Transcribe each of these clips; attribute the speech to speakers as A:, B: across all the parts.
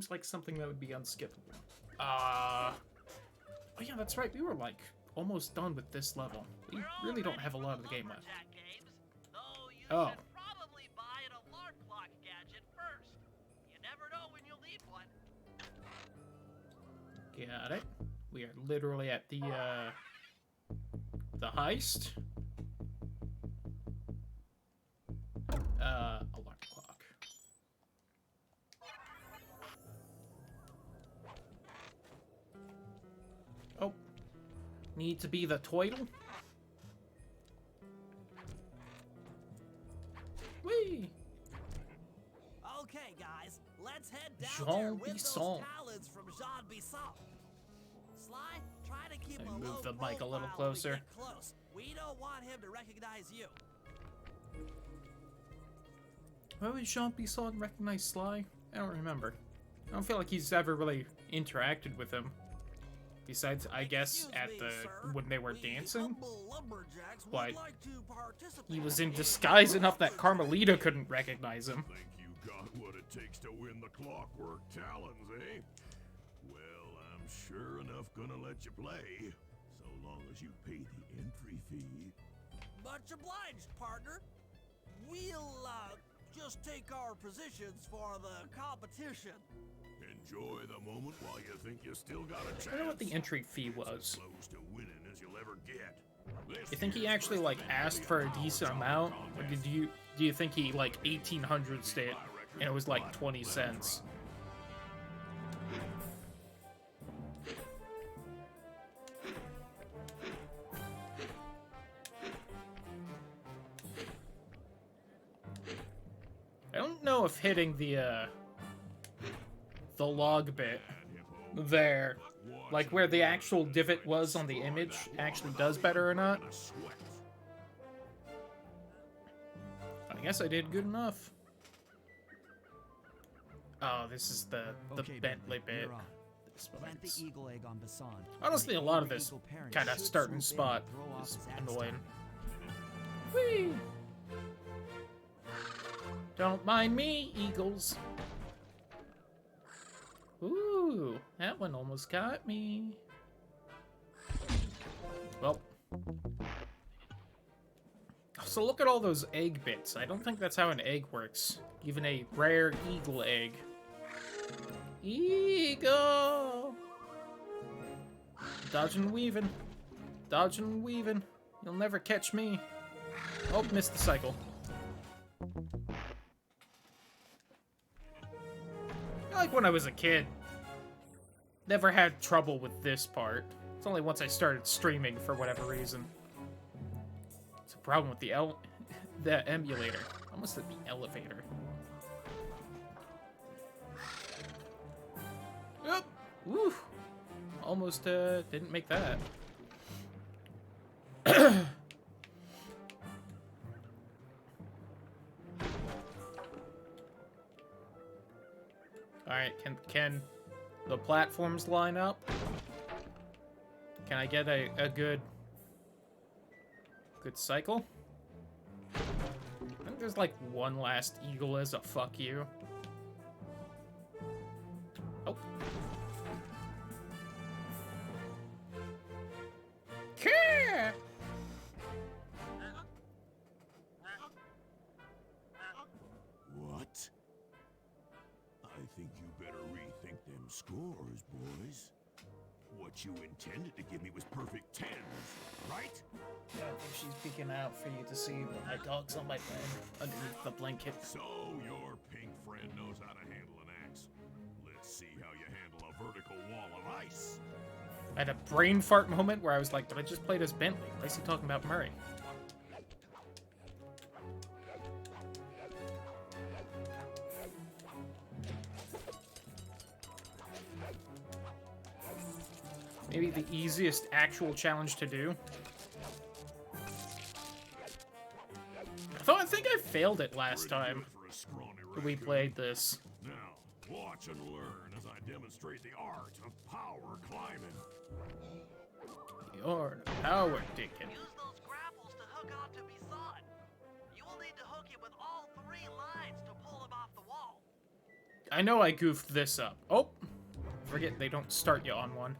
A: seems like something that would be unskippable. Oh yeah, that's right. We were like almost done with this level. We really don't have a lot of the game left. Oh.
B: Probably buy an alarm clock gadget first. You never know when you'll need one.
A: Got it. We are literally at the heist. Alarm clock. Oh. Need to be the toidle? Whee!
B: Okay, guys, let's head down
A: Jean
B: there with
A: Bisson.
B: those talents from Jean Bisson. Sly, try to keep
A: Let
B: a
A: me
B: low
A: move the mic a little
B: profile
A: closer.
B: when we get close. We don't want him to recognize you.
A: Why would Jean Bisson recognize Sly? I don't remember. I don't feel like he's ever really interacted with him. Besides, I guess, at the when they were dancing. But he was in disguise enough that Carmelita couldn't recognize him.
C: Think you got what it takes to win the Clockwork Talons, eh? Well, I'm sure enough gonna let you play, so long as you pay the entry fee.
B: Much obliged, partner. We'll, just take our positions for the competition.
C: Enjoy the moment while you think you still got a chance.
A: I don't know what the entry fee was.
C: As close to winning as you'll ever get.
A: You think he actually like asked for a decent amount, or do you think he like 1800s it and it was like 20 cents? I don't know if hitting the log bit there, like where the actual divot was on the image, actually does better or not. I guess I did good enough. Oh, this is the
D: Okay,
A: Bentley bit.
D: you're on.
A: This one
D: Plant the
A: is-
D: eagle egg on Bassan.
A: Honestly, a
D: The
A: lot of this
D: eagle parent
A: kind of
D: should
A: starting
D: swoop in
A: spot
D: and throw off
A: is
D: its egg
A: annoying.
D: stock.
A: Whee! Don't mind me, eagles. Ooh, that one almost got me. Well. So look at all those egg bits. I don't think that's how an egg works. Even a rare eagle egg. Eagle! Dodging and weaving. Dodging and weaving. You'll never catch me. Oh, missed the cycle. Like when I was a kid. Never had trouble with this part. It's only once I started streaming for whatever reason. It's a problem with the emulator. Almost said the elevator. Yep. Woo. Almost didn't make that. Alright, can the platforms line up? Can I get a good cycle? I think there's like one last eagle as a fuck you. Oh. Care!
C: What? I think you better rethink them scores, boys. What you intended to give me was perfect tens, right?
A: Yeah, I think she's peeking out for you to see what my dog's on my bed underneath the blanket.
C: So your pink friend knows how to handle an axe. Let's see how you handle a vertical wall of ice.
A: I had a brain fart moment where I was like, but I just played as Bentley. Why is he talking about Murray? Maybe the easiest actual challenge to do. I think I failed it last time we played this.
C: Now, watch and learn as I demonstrate the art of power climbing.
A: The art of power digging.
B: Use those grapples to hook onto Bisson. You will need to hook him with all 3 lines to pull him off the wall.
A: I know I goofed this up. Oh! Forget they don't start you on one.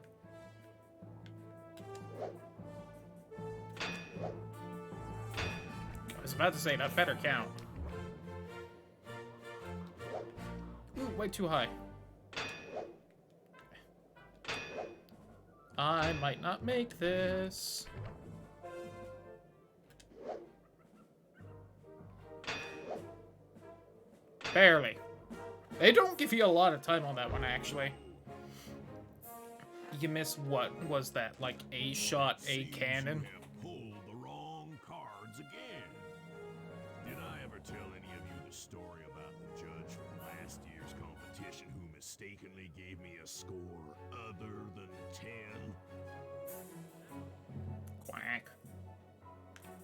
A: I was about to say, that better count. Ooh, way too high. I might not make this. Barely. They don't give you a lot of time on that one, actually. You miss, what was that, like a shot, a cannon?
C: You have pulled the wrong cards again. Did I ever tell any of you the story about the judge from last year's competition who mistakenly gave me a score other than 10?
A: Quack.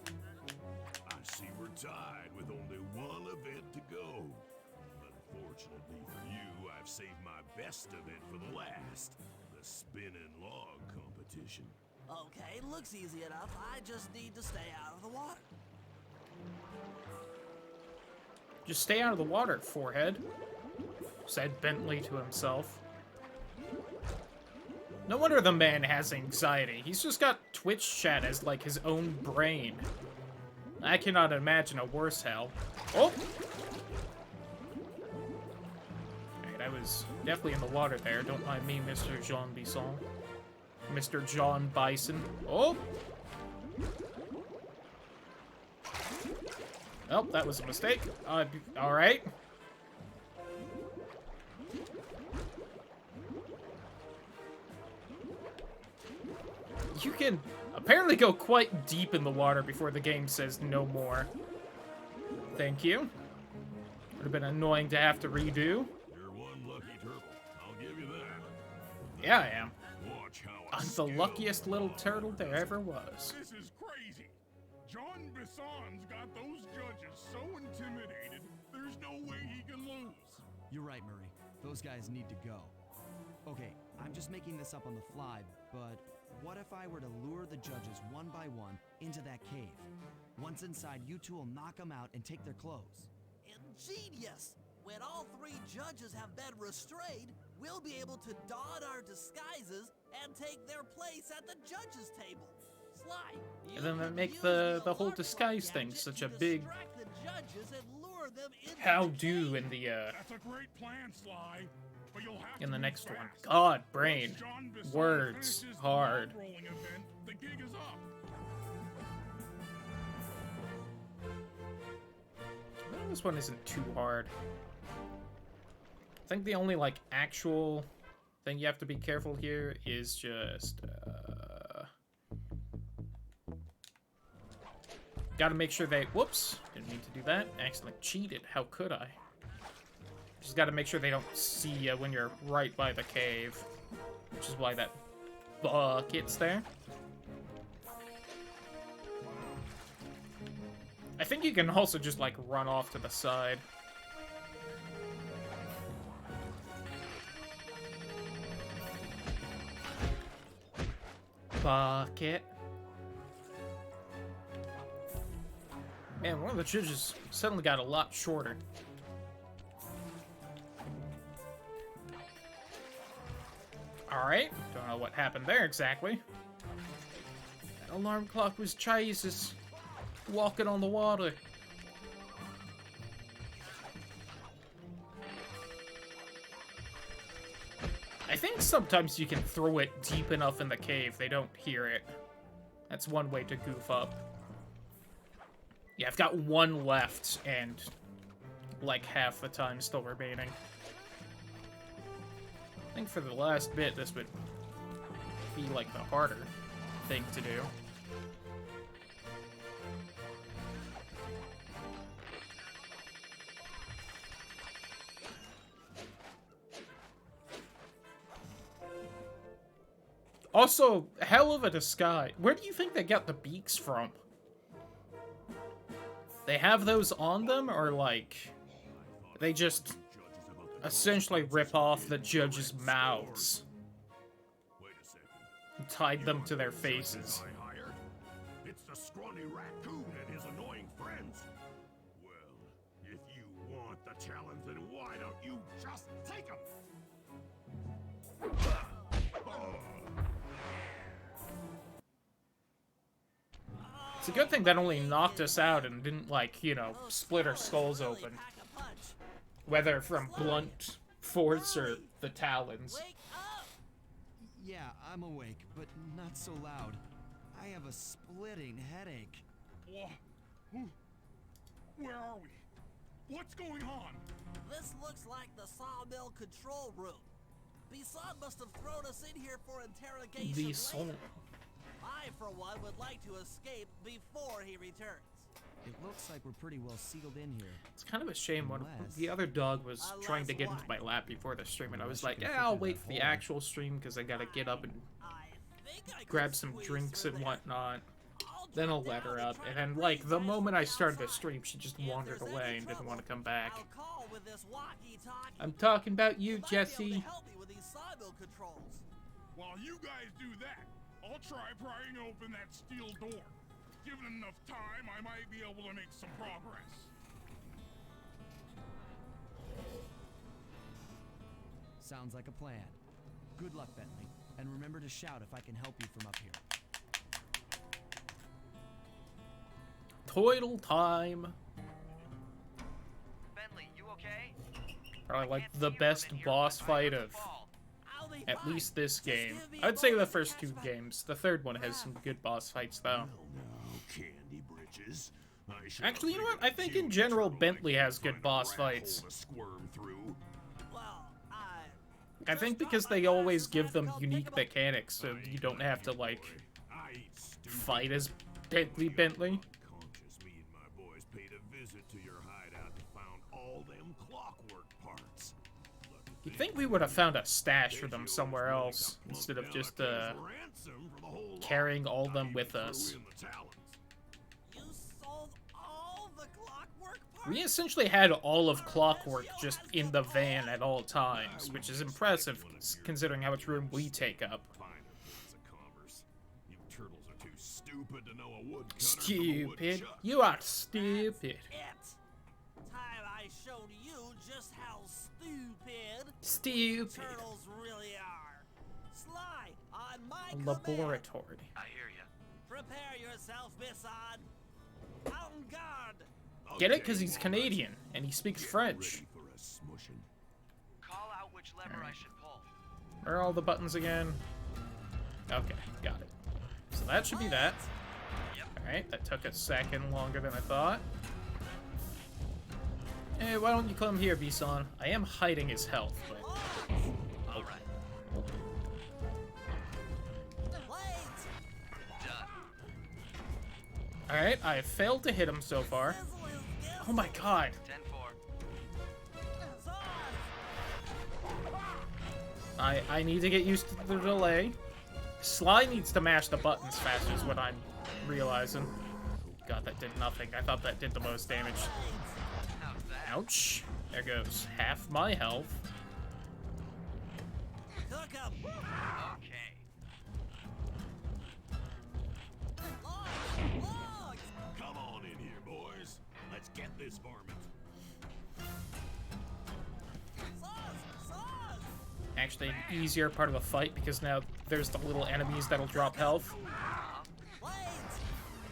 C: I see we're tied with only one event to go. Unfortunately for you, I've saved my best event for the last. The spinning log competition.
B: Okay, looks easy enough. I just need to stay out of the water.
A: Just stay out of the water, forehead, said Bentley to himself. No wonder the man has anxiety. He's just got Twitch chat as, like, his own brain. I cannot imagine a worse hell. Oh! Alright, I was definitely in the water there. Don't mind me, Mr. Jean Bisson. Mr. John Bison. Oh! Oh, that was a mistake. Alright. You can apparently go quite deep in the water before the game says no more. Thank you. Would have been annoying to have to redo.
C: You're one lucky turtle. I'll give you that.
A: Yeah, I am.
C: Watch how
A: I'm the luckiest little turtle there ever was.
E: This is crazy. John Bisson's got those judges so intimidated, there's no way he can lose.
D: You're right, Murray. Those guys need to go. Okay, I'm just making this up on the fly, but what if I were to lure the judges one by one into that cave? Once inside, you two will knock them out and take their clothes.
B: Ingenious! When all three judges have been restrained, we'll be able to don our disguises and take their place at the judges' table. Sly,
A: And then
B: you
A: that
B: can
A: make
B: use
A: the whole
B: alarm
A: disguise
B: clock
A: thing
B: gadget
A: such
B: to
A: a big
B: distract the judges and lure them into the
A: how-do
B: cave.
A: in the
E: That's a great plan, Sly. But you'll have
A: in
E: to
A: the
E: move
A: next one.
E: fast.
A: God, brain.
E: Once John Bisson
A: Words.
E: finishes the
A: Hard.
E: log rolling event, the gig is up.
A: Well, this one isn't too hard. I think the only, like, actual thing you have to be careful here is just, gotta make sure they... Whoops! Didn't mean to do that. Accidentally cheated. How could I? Just gotta make sure they don't see you when you're right by the cave. Which is why that bucket's there. I think you can also just, like, run off to the side. Bucket. Man, one of the judges suddenly got a lot shorter. Alright, don't know what happened there exactly. That alarm clock was Jesus. Walking on the water. I think sometimes you can throw it deep enough in the cave, they don't hear it. That's one way to goof up. Yeah, I've got one left, and like half the time still remaining. I think for the last bit, this would be like the harder thing to do. Also, hell of a disguise. Where do you think they got the beaks from? They have those on them, or like, they just essentially rip off the judges' mouths
C: Wait a second.
A: and tied them to their faces.
C: I hired? It's the scrawny raccoon and his annoying friends. Well, if you want the challenge, then why don't you Just take him!
A: It's a good thing that only knocked us out and didn't, like, you know, split our skulls
B: Really
A: open.
B: pack a punch.
A: Whether from blunt force or the talons.
B: Wake up!
D: Yeah, I'm awake, but not so loud. I have a splitting headache.
E: Where are we? What's going on?
B: This looks like the sawmill control room. Bison must have thrown us in here for interrogation
A: The
B: later.
A: soul.
B: I, for one, would like to escape before he returns.
D: It looks like we're pretty well sealed in here.
A: It's kind of a shame when
D: Unless-
A: the other dog was trying to
B: Unless
A: get
B: what?
A: into my lap before the stream, and I was
D: Unless
A: like,
D: you can
A: yeah,
D: fit
A: I'll
D: through
A: wait
D: that
A: for the
D: hole.
A: actual stream because I gotta get up and
B: I think I could
A: grab some
B: squeeze
A: drinks
B: through
A: and
B: there.
A: whatnot.
B: I'll
A: Then I'll
B: drop
A: let
B: down
A: her
B: and
A: up,
B: try
A: and
B: to
A: then, like,
B: breathe
A: the
B: eyes
A: moment
B: from
A: I started the
B: outside.
A: stream, she just
B: If
A: wandered
B: there's
A: away
B: any
A: and didn't want to
B: trouble,
A: come back.
B: I'll call with this walkie-talkie.
A: I'm talking about you,
B: You might be able to
A: Jesse.
B: help me with these sawmill controls.
E: While you guys do that, I'll try prying open that steel door. Given enough time, I might be able to make some progress.
D: Sounds like a plan. Good luck, Bentley. And remember to shout if I can help you from up here.
A: Toidle time.
F: Bentley, you okay?
A: Probably like
F: Can't
A: the
F: see you
A: best
F: from in here,
A: boss
F: but I
A: fight
F: heard
A: of
F: you fall.
B: I'll be
A: at
B: fine.
A: least this
B: Just
A: game.
B: give me a
A: I'd say the
B: moment to
A: first
B: catch
A: two
B: my-
A: games. The third one has some good boss fights, though.
C: Well, now, Candy Britches. I should
A: Actually, you know
C: have
A: what? I
C: figured
A: think
C: you
A: in general,
C: turtle
A: Bentley
C: like
A: has
C: you'd
A: good
C: find a
A: boss
C: rat hole
A: fights.
C: to squirm through.
B: Well,
A: I think because they always give them unique mechanics, so you don't have to, like,
C: I eat stupid.
A: fight as Bentley.
C: Conscious, me and my boys paid a visit to your hideout and found all them clockwork parts. Lucky
A: You'd
C: thing
A: think we would have found a stash for
C: they
A: them
C: chose
A: somewhere
C: really
A: else,
C: to plunk
A: instead of
C: down
A: just,
C: a case ransom for the whole lot.
A: carrying all of
C: I
A: them
C: even
A: with
C: threw
A: us.
C: in the talons.
B: you sold all the clockwork parts?
A: We essentially had all of Clockwork just in the van at all times, which is impressive considering how much room we take up.
C: Finer bits of commerce. You turtles are too stupid to know a woodcutter from a
A: Stupid.
C: woodchuck.
A: You are stupid.
B: It. Time I showed you just how stupid
A: Stupid.
B: turtles really are. Sly, on my
A: A
B: command.
A: laboratory.
F: I hear you.
B: Prepare yourself, Bison. En garde.
C: I'll
A: Get it?
C: tell
A: Because
C: you
A: he's
C: what,
A: Canadian, and he speaks
C: get
A: French.
C: ready for a smushing.
F: Call out which lever I should pull.
A: Where are all the buttons again? Okay, got it. So that should be that. Alright, that took a second longer than I thought. Hey, why don't you come here, Bison? I am hiding his health, but...
F: All right.
B: Blades.
F: Done.
A: Alright, I have failed to hit him so far.
B: Sizzle is gizzle.
A: Oh my god.
F: 10-4.
B: Sauce.
A: I need to get used to the delay. Sly needs to mash the buttons faster is what I'm realizing. God, that did nothing. I thought that did the most damage.
F: How's that?
A: Ouch. There goes half my health.
B: Cook 'em.
F: Okay.
B: Logs.
C: Come on in here, boys. Let's get this varmint.
B: Sauce.
A: Actually, an easier part of the fight because now there's the little enemies that'll drop health.
B: Blades.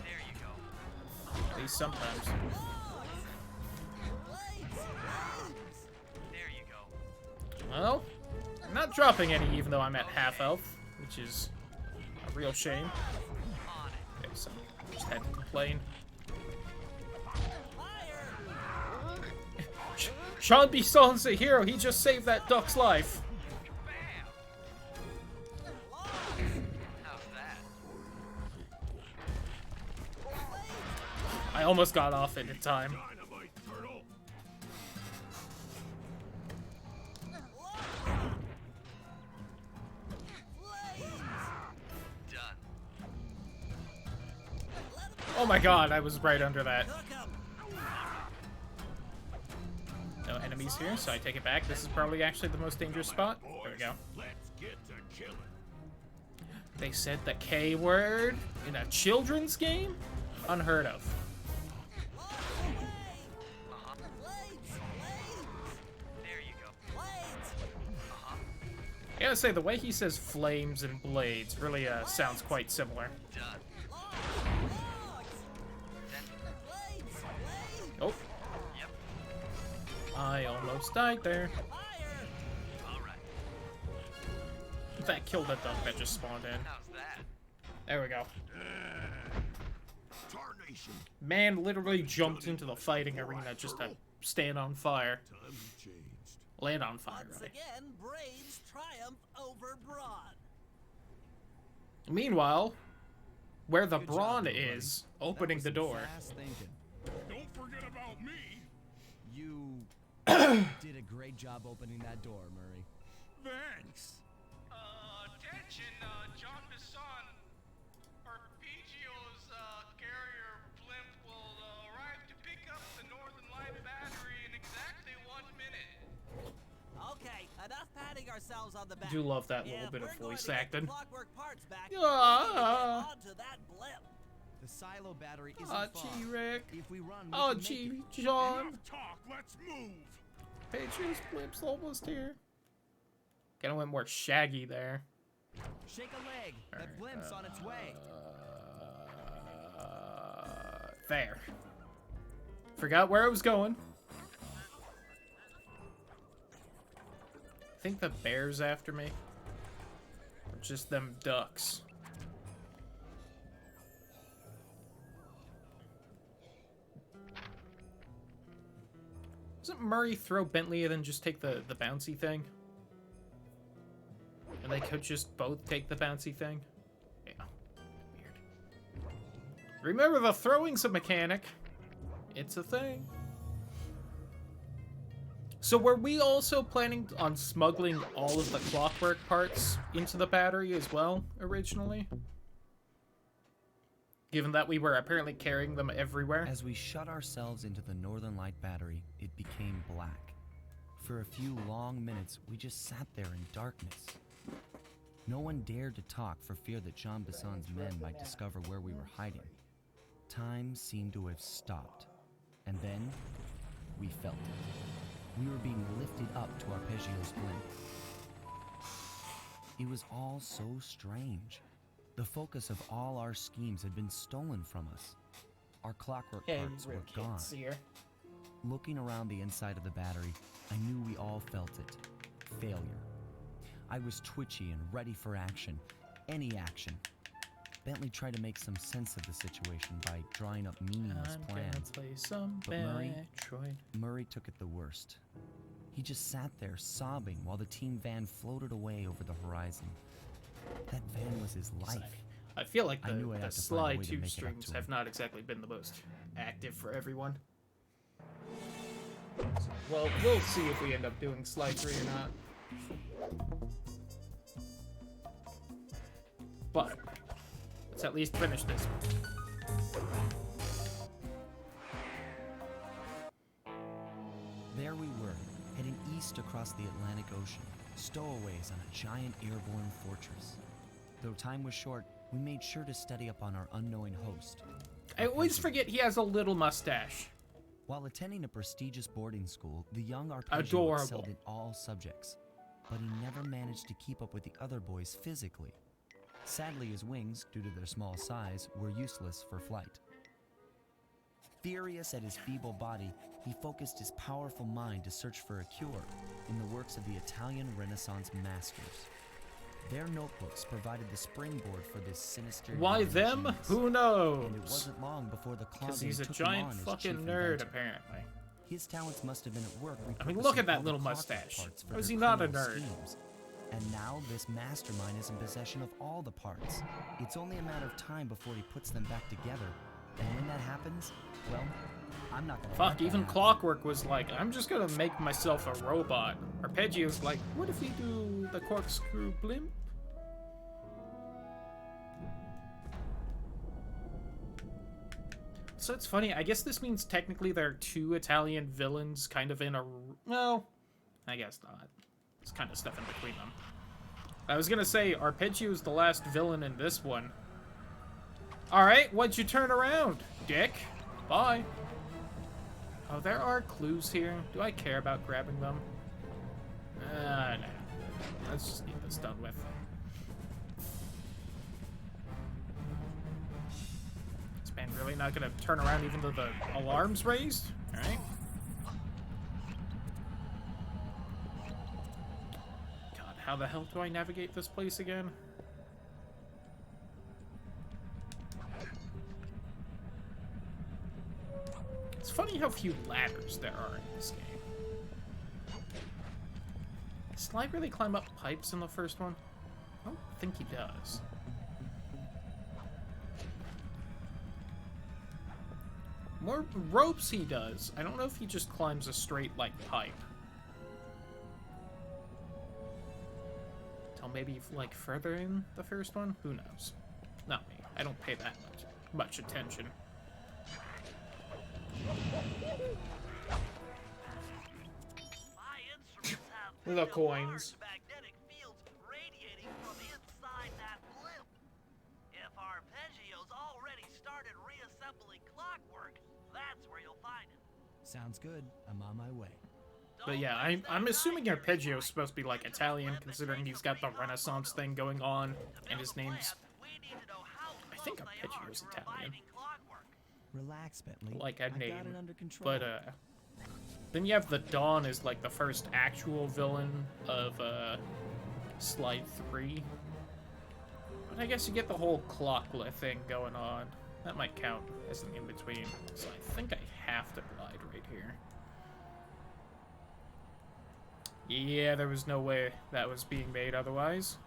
F: There you go.
A: At least sometimes.
B: Logs. Blades.
F: There you go.
A: Well, I'm not dropping any even though I'm at half health, which is a real shame.
F: On it.
A: Okay, so just had to complain.
B: Fire.
A: Sean Bison's a hero. He just saved that duck's life.
F: Bam!
B: Logs.
F: How's that?
A: I almost got off it in time.
C: Dynamite, turtle.
F: Done.
A: Oh my god, I was right under that.
B: Cook 'em.
A: No enemies here, so I take it back. This is probably actually the most dangerous spot. There we go.
C: Let's get to killing.
A: They said the K word in a children's game? Unheard of.
B: Logs away. Blades.
F: There you go.
B: Blades.
A: I gotta say, the way he says flames and blades really sounds quite similar.
F: Done.
B: Blades! Blades!
A: Oh,
F: Yep.
A: I almost died there.
F: All right.
A: That killed that dog that just spawned in.
F: How's that?
A: There we go.
C: Tarnation.
A: Man literally jumped into the fighting arena just to stand on fire.
C: Times have changed.
A: Land on fire,
B: Once
A: right?
B: again, Braids triumph over Brawn.
A: Meanwhile, where the
D: Good job,
A: brawn
D: everybody.
A: is,
D: That
A: opening
D: was
A: the
D: some
A: door.
D: fast thinking.
E: Don't forget about me.
D: You did a great job opening that door, Murray.
E: Thanks.
F: Attention, John Bisson. Arpeggio's carrier blimp will arrive to pick up the Northern Light battery in exactly 1 minute.
B: Okay, enough patting ourselves on the back.
A: Do love that little
B: If
A: bit of
B: we're going
A: voice
B: to get
A: acting.
B: the Clockwork parts back,
A: Yeah.
B: we need to get onto that blimp.
D: The silo battery isn't
A: Ah,
D: far.
A: gee, Rick.
D: If we run, we
A: Oh,
D: can make
A: gee,
D: it.
A: John.
E: Enough talk. Let's move.
A: Patriots Blimp's almost here. Kinda went more shaggy there.
D: Shake a leg. That blimp's on its way.
A: There. Forgot where I was going. I think the bear's after me. Or just them ducks. Doesn't Murray throw Bentley and then just take the bouncy thing? And they could just both take the bouncy thing? Yeah. Weird. Remember, the throwing's a mechanic. It's a thing. So were we also planning on smuggling all of the clockwork parts into the battery as well, originally? Given that we were apparently carrying them everywhere?
D: As we shut ourselves into the Northern Light battery, it became black. For a few long minutes, we just sat there in darkness. No one dared to talk for fear that Jean Bisson's men might discover where we were hiding. Time seemed to have stopped. And then, we felt it. We were being lifted up to Arpeggio's blimp. It was all so strange. The focus of all our schemes had been stolen from us. Our clockwork parts were gone. Looking around the inside of the battery, I knew we all felt it. Failure. I was twitchy and ready for action. Any action. Bentley tried to make some sense of the situation by drawing up meaningless plans.
A: Play some
D: But Murray-
A: Metroid.
D: Murray took it the worst. He just sat there sobbing while the team van floated away over the horizon. That van was his life.
A: I feel like
D: I knew I'd
A: the
D: have to find a
A: Sly
D: way to
A: 2
D: make it up
A: streams
D: to
A: have
D: him.
A: not exactly been the most active for everyone. So, well, we'll see if we end up doing Sly 3 or not. But let's at least finish this.
D: There we were, heading east across the Atlantic Ocean, stowaways on a giant airborne fortress. Though time was short, we made sure to study up on our unknowing host.
A: I always forget he has a little mustache.
D: While attending a prestigious boarding school, the young Arpeggio
A: Adorable.
D: excelled in all subjects, but he never managed to keep up with the other boys physically. Sadly, his wings, due to their small size, were useless for flight. Furious at his feeble body, he focused his powerful mind to search for a cure in the works of the Italian Renaissance masters. Their notebooks provided the springboard for this sinister.
A: Why
D: young
A: them?
D: genius.
A: Who
D: And it
A: knows?
D: wasn't long before the
A: Because
D: closet
A: he's a
D: took him
A: giant
D: on as
A: fucking
D: chief
A: nerd,
D: inventor.
A: apparently.
D: His talents must have been at work.
A: I mean, look
D: repurposing
A: at that
D: all the
A: little
D: clockwork
A: mustache.
D: parts for
A: How is
D: their
A: he not a
D: criminal
A: nerd?
D: schemes. And now this mastermind is in possession of all the parts. It's only a matter of time before he puts them back together. And when that happens, well, I'm not gonna let
A: Fuck,
D: that
A: even
D: happen.
A: Clockwork was like, I'm just gonna make myself a robot. Arpeggio's like, what if we do the corkscrew blimp? So it's funny, I guess this means technically there are two Italian villains kind of in a... No, I guess not. There's kind of stuff in between them. I was gonna say, Arpeggio's the last villain in this one. Alright, what'd you turn around, dick? Bye. Oh, there are clues here. Do I care about grabbing them? No. Let's just get this done with. This man really not gonna turn around even though the alarm's raised? Alright. God, how the hell do I navigate this place again? It's funny how few ladders there are in this game. Does Sly really climb up pipes in the first one? I don't think he does. More ropes he does. I don't know if he just climbs a straight, like, pipe. Till maybe, like, further in the first one? Who knows? Not me. I don't pay that much attention. The coins.
B: Magnetic fields radiating from inside that blimp. If Arpeggio's already started reassembling clockwork, that's where you'll find him.
D: Sounds good. I'm on my way.
A: But yeah, I'm assuming Arpeggio's supposed to be like Italian, considering he's got the Renaissance thing going on, and his name's... I think Arpeggio's Italian.
D: Relax, Bentley.
A: Like a
D: I
A: name.
D: got it under control.
A: But, then you have the Dawn as, like, the first actual villain of, Slide 3. But I guess you get the whole clocklet thing going on. That might count as an in-between. So I think I have to glide right here. Yeah, there was no way that was being made otherwise.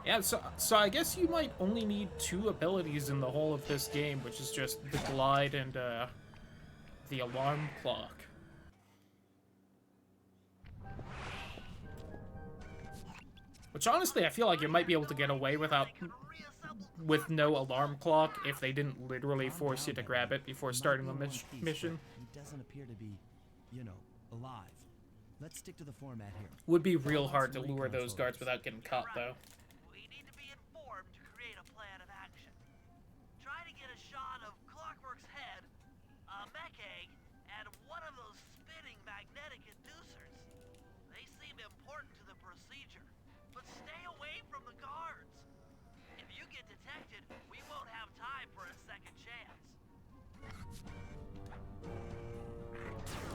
A: Yeah, so I guess you might only need 2 abilities in the whole of this game, which is just the glide and the alarm clock. Which honestly, I feel like you might be able to get away with no alarm clock if they didn't literally force you to grab it before starting the mission.
D: He doesn't appear to be, you know, alive. Let's stick to the format here.
A: Would be real hard to lure those guards without getting caught, though.
B: We need to be informed to create a plan of action. Try to get a shot of Clockwork's head, a mech egg, and one of those spinning magnetic inducers. They seem important to the procedure, but stay away from the guards. If you get detected, we won't have time for a second chance.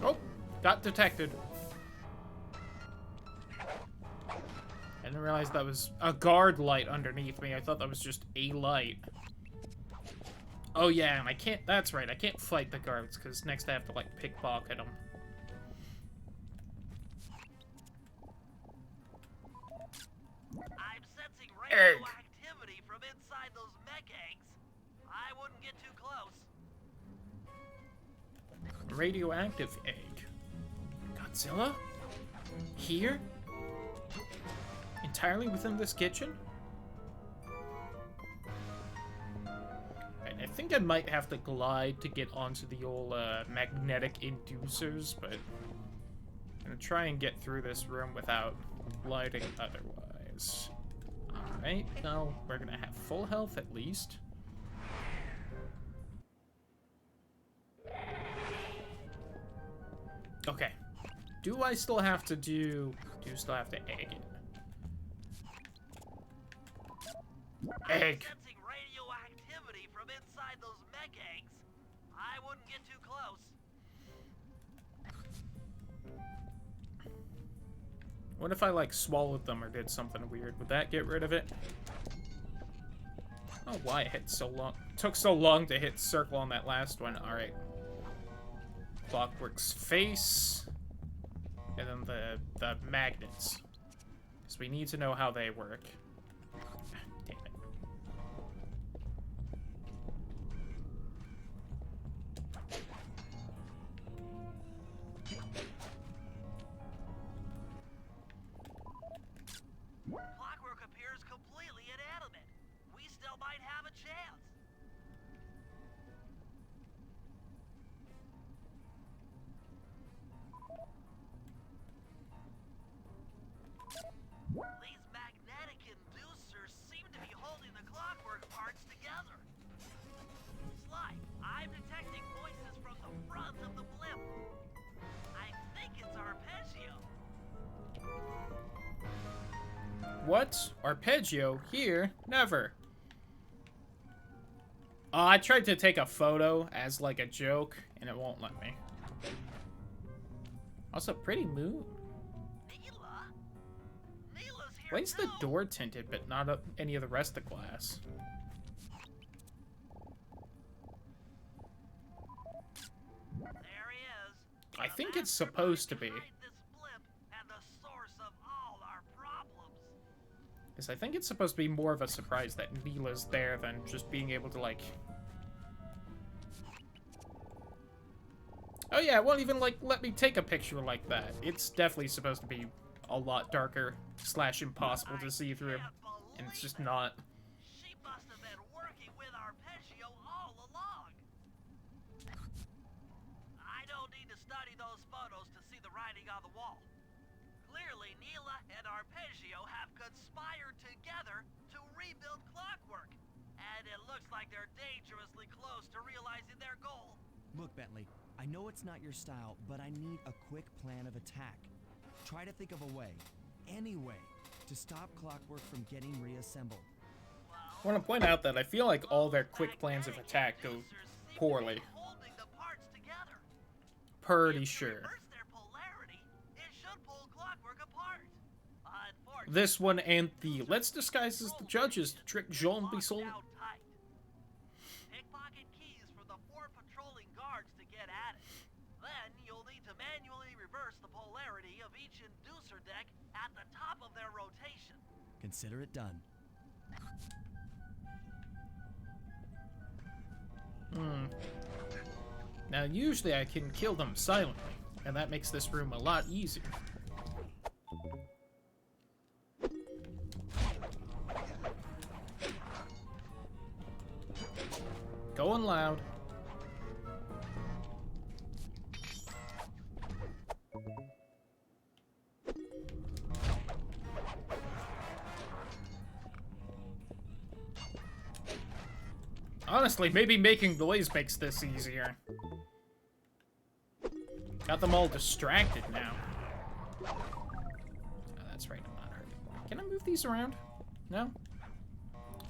A: Oh, got detected. I didn't realize that was a guard light underneath me. I thought that was just a light. Oh yeah, and I can't, that's right, I can't fight the guards, because next I have to, like, pickpocket them.
B: I'm sensing radioactivity from inside those mech eggs. I wouldn't get too close.
A: Radioactive egg. Godzilla? Here? Entirely within this kitchen? I think I might have to glide to get onto the old magnetic inducers, but I'm gonna try and get through this room without gliding otherwise. Alright, now we're gonna have full health at least. Okay. Do I still have to egg it? Egg.
B: Sensing radioactivity from inside those mech eggs. I wouldn't get too close.
A: What if I, like, swallowed them or did something weird? Would that get rid of it? Oh, why it hit so long. Took so long to hit circle on that last one. Alright. Clockwork's face. And then the magnets. Because we need to know how they work. Damn it.
B: Clockwork appears completely inanimate. We still might have a chance. These magnetic inducers seem to be holding the clockwork parts together. Sly, I'm detecting voices from the front of the
A: What? Arpeggio? Here? Never. I tried to take a photo as like a joke, and it won't let me. Also, pretty moon.
B: Neela? Neela's here
A: Why is the
B: too.
A: door tinted, but not any of the rest of the glass?
B: There he is.
A: I
B: The
A: think it's
B: mastermind
A: supposed to be.
B: behind this blimp and the source of all our problems.
A: Because I think it's supposed to be more of a surprise that Neela's there than just being able to, like... Oh yeah, it won't even, like, let me take a picture like that. It's definitely supposed to be a lot darker / impossible to see through. And it's just not.
B: She must have been working with Arpeggio all along. I don't need to study those photos to see the writing on the wall. Clearly, Neela and Arpeggio have conspired together to rebuild Clockwork. And it looks like they're dangerously close to realizing their goal.
D: Look, Bentley, I know it's not your style, but I need a quick plan of attack. Try to think of a way, any way, to stop Clockwork from getting reassembled.
A: I want to point out that I feel like all their quick plans of attack go poorly.
B: Holding the parts together.
A: Pretty
B: If you
A: sure.
B: reverse their polarity, it should pull Clockwork apart. Unfortunately,
A: This one and the let's disguise as the judges to trick Jean
B: locked
A: Bisson.
B: down tight. Pickpocket keys from the 4 patrolling guards to get at it. Then you'll need to manually reverse the polarity of each inducer deck at the top of their rotation.
D: Consider it done.
A: Now, usually I can kill them silently, and that makes this room a lot easier. Going loud. Honestly, maybe making noise makes this easier. Got them all distracted now. Oh, that's right, I'm not hurting. Can I move these around? No?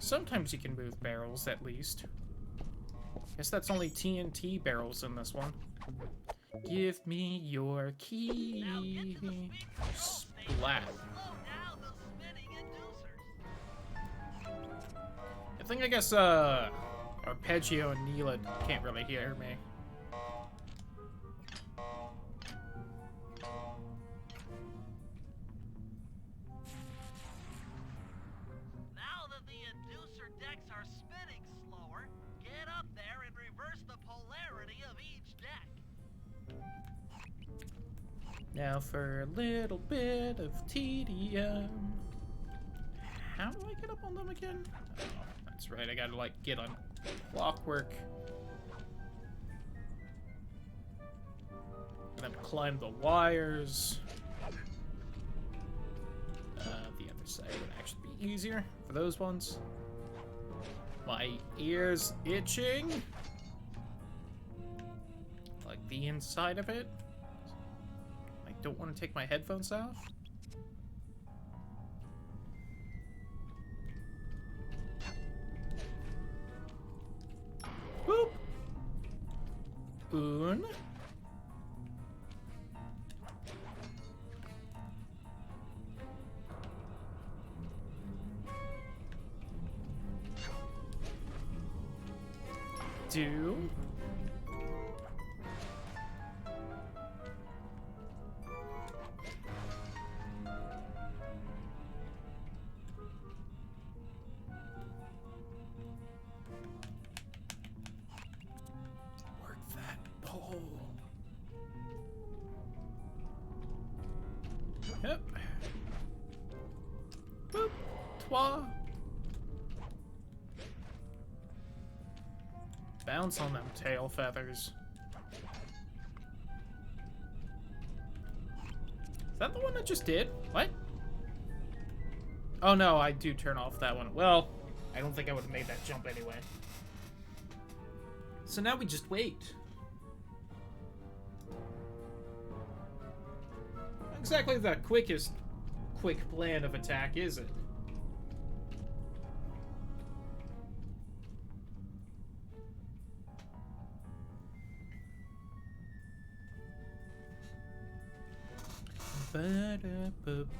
A: Sometimes you can move barrels, at least. Guess that's only TNT barrels in this one. Give me your key. Splat.
B: Slow down the spinning inducers.
A: I think, I guess, Arpeggio and Neela can't really hear me.
B: Now that the inducer decks are spinning slower, get up there and reverse the polarity of each deck.
A: Now for a little bit of tedium. How do I get up on them again? Oh, that's right, I gotta, like, get on Clockwork. And then climb the wires. The other side would actually be easier for those ones. My ear's itching. Like the inside of it. I don't want to take my headphones off. Boop. Un. Do. Work that pole. Yep. Boop. Twa. Bounce on them tail feathers. Is that the one I just did? What? Oh no, I do turn off that one. Well, I don't think I would have made that jump anyway. So now we just wait. Not exactly the quick plan of attack, is it? Ba-da-ba-ba-da-ba.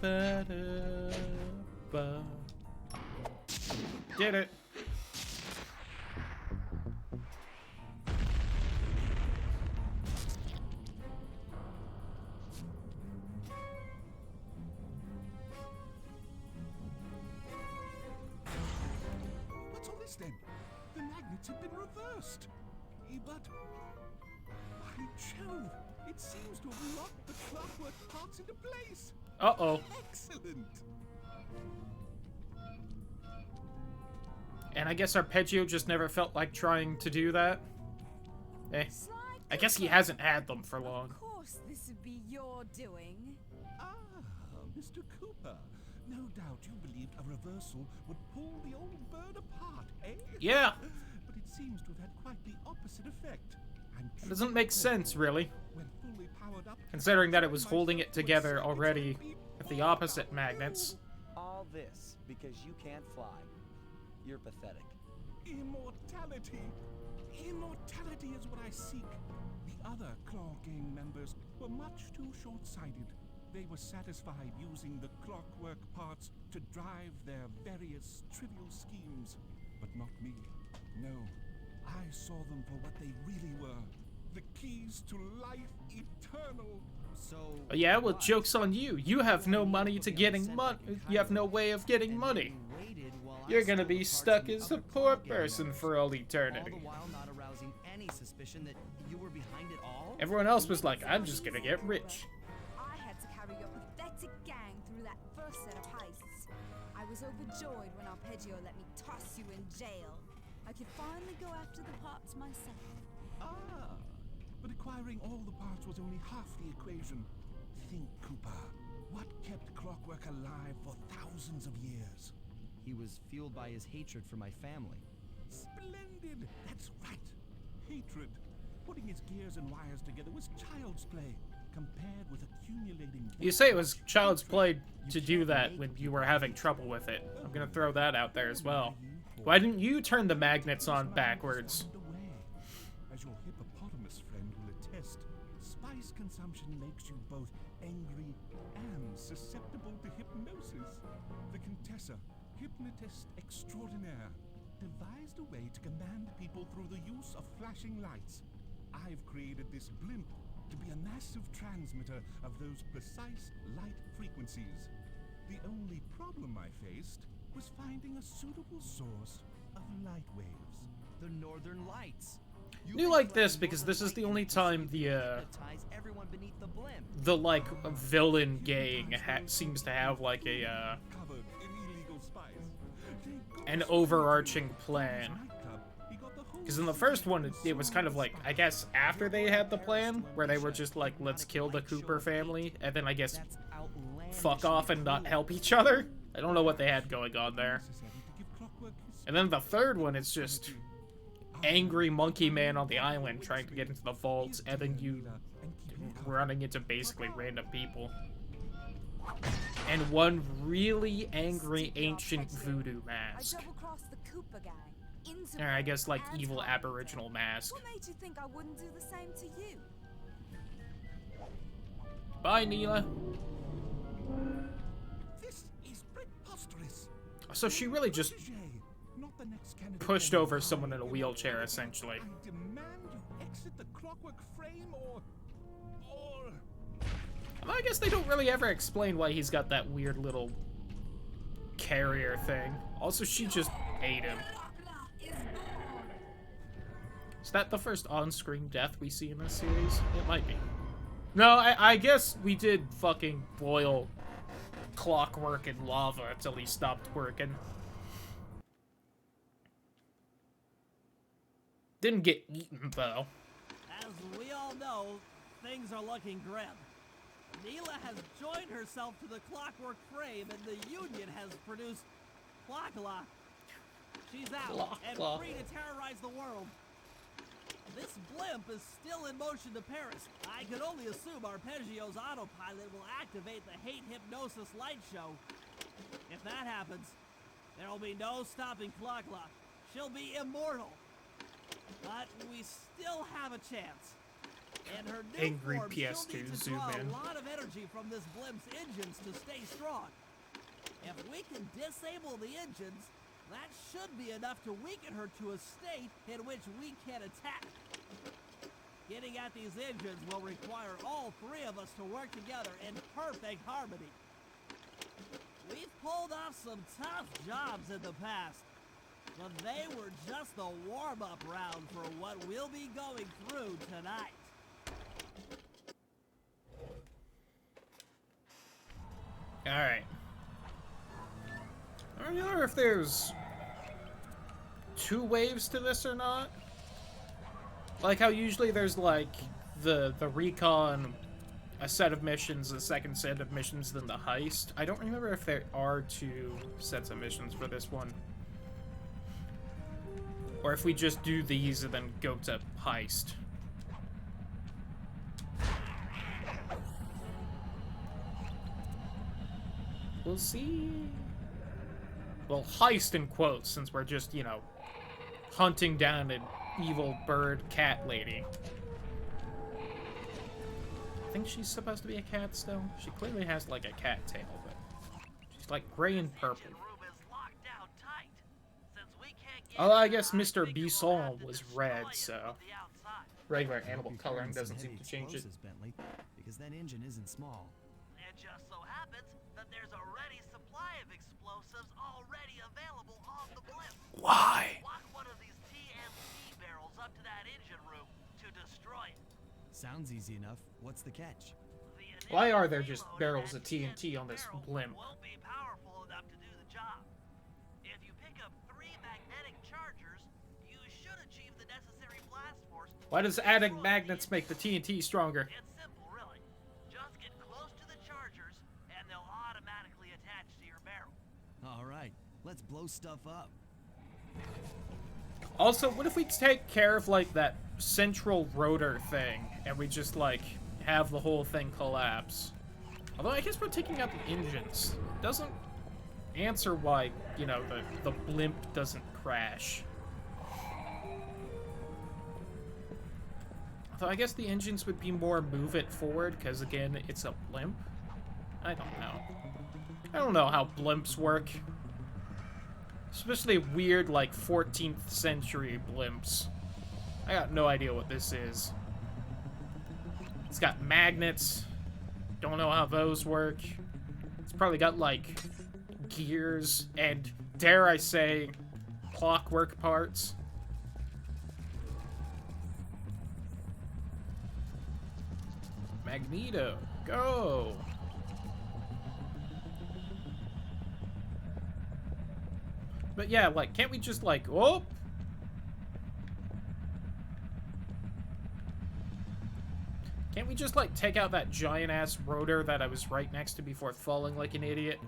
A: Did it.
E: What's all this then? The magnets have been reversed. But by Jove, it seems to have locked the clockwork parts into place.
A: Uh-oh.
E: Excellent.
A: And I guess Arpeggio just never felt like trying to do that. Eh. I guess he hasn't had them for long.
G: Of course, this would be your doing.
E: Ah, Mr. Cooper. No doubt you believed a reversal would pull the old bird apart, eh?
A: Yeah.
E: But it seems to have had quite the opposite effect.
A: It doesn't make sense, really.
E: When fully powered up,
A: Considering that it was holding it together already with the opposite magnets.
H: All this because you can't fly. You're pathetic.
E: Immortality! Immortality is what I seek. The other Claw Gang members were much too short-sighted. They were satisfied using the clockwork parts to drive their various trivial schemes. But not me. No. I saw them for what they really were. The keys to life eternal.
D: So.
A: Yeah, well, joke's on you. You have no money to getting money. You have no way of getting money. You're gonna be stuck as a poor person for all eternity.
D: All the while not arousing any suspicion that you were behind it all?
A: Everyone else was like, I'm just gonna get rich.
G: I had to carry your pathetic gang through that first set of heists. I was overjoyed when Arpeggio let me toss you in jail. I could finally go after the parts myself.
E: Ah, but acquiring all the parts was only half the equation. Think, Cooper. What kept Clockwork alive for thousands of years?
D: He was fueled by his hatred for my family.
E: Splendid! That's right. Hatred. Putting his gears and wires together was child's play, compared with accumulating...
A: You say it was child's play to do that when you were having trouble with it. I'm gonna throw that out there as well. Why didn't you turn the magnets on backwards?
E: As your hippopotamus friend will attest, spice consumption makes you both angry and susceptible to hypnosis. The Contessa, hypnotist extraordinaire, devised a way to command people through the use of flashing lights. I've created this blimp to be a massive transmitter of those precise light frequencies. The only problem I faced was finding a suitable source of light waves.
D: The Northern Lights.
A: You like this because this is the only time the like villain gang seems to have like a
E: Covered in illegal spice.
A: an overarching plan. Because in the first one, it was kind of like, I guess, after they had the plan, where they were just like, let's kill the Cooper family, and then I guess fuck off and not help each other. I don't know what they had going on there. And then the third one, it's just angry monkey man on the island trying to get into the vaults, and then you running into basically random people. And one really angry ancient voodoo mask. Or I guess like evil aboriginal mask.
G: What made you think I wouldn't do the same to you?
A: Bye, Neela.
E: This is preposterous.
A: So she really just pushed over someone in a wheelchair, essentially.
E: I demand you exit the clockwork frame or...
A: Well, I guess they don't really ever explain why he's got that weird little carrier thing. Also, she just ate him. Is that the first on-screen death we see in this series? It might be. No, I guess we did fucking boil clockwork in lava until he stopped working. Didn't get eaten, though.
I: As we all know, things are looking grim. Neela has joined herself to the clockwork frame, and the Union has produced Clockla. She's out and free to terrorize the world. This blimp is still in motion to Paris. I can only assume Arpeggio's autopilot will activate the hate hypnosis light show. If that happens, there'll be no stopping Clockla. She'll be immortal. But we still have a chance. And her new
A: angry
I: form still
A: PS2
I: needs to
A: zoom
I: draw
A: in.
I: a lot of energy from this blimp's engines to stay strong. If we can disable the engines, that should be enough to weaken her to a state in which we can attack. Getting at these engines will require all three of us to work together in perfect harmony. We've pulled off some tough jobs in the past, but they were just the warm-up round for what we'll be going through tonight.
A: Alright. I don't know if there's 2 waves to this or not. Like how usually there's like the recon, a set of missions, a second set of missions, then the heist. I don't remember if there are 2 sets of missions for this one. Or if we just do these and then go to heist. We'll see. Well, heist in quotes, since we're just, you know, hunting down an evil bird cat lady. I think she's supposed to be a cat still. She clearly has, like, a cat tail, but she's, like, gray and purple. Although I guess Mr. Bisson was red, so regular animal coloring doesn't seem to change it.
D: Bentley, because that engine isn't small.
B: It just so happens that there's a ready supply of explosives already available on the blimp.
A: Why?
B: Walk one of these TNT barrels up to that engine room to destroy it.
D: Sounds easy enough. What's the catch?
A: Why are there just barrels of TNT on this blimp?
B: Won't be powerful enough to do the job. If you pick up 3 magnetic chargers, you should achieve the necessary blast force.
A: Why does adding magnets make the TNT stronger?
B: It's simple, really. Just get close to the chargers, and they'll automatically attach to your barrel.
D: All right, let's blow stuff up.
A: Also, what if we take care of, like, that central rotor thing, and we just, like, have the whole thing collapse? Although, I guess we're taking out the engines. Doesn't answer why, you know, the blimp doesn't crash. Although, I guess the engines would be more move it forward, because, again, it's a blimp. I don't know. I don't know how blimps work. Especially weird, like, 14th century blimps. I got no idea what this is. It's got magnets. Don't know how those work. It's probably got, like, gears and, dare I say, clockwork parts. Magneto, go! But yeah, like, can't we just, like, oh! Can't we just, like, take out that giant-ass rotor that I was right next to before falling like an idiot?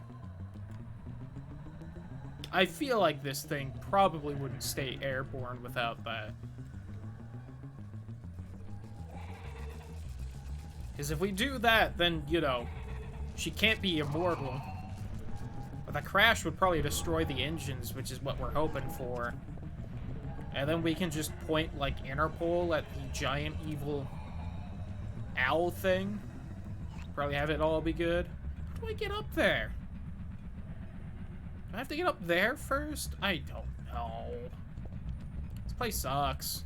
A: I feel like this thing probably wouldn't stay airborne without that. Because if we do that, then, you know, she can't be immortal. But the crash would probably destroy the engines, which is what we're hoping for. And then we can just point, like, Interpol at the giant evil owl thing. Probably have it all be good. How do I get up there? Do I have to get up there first? I don't know. This place sucks.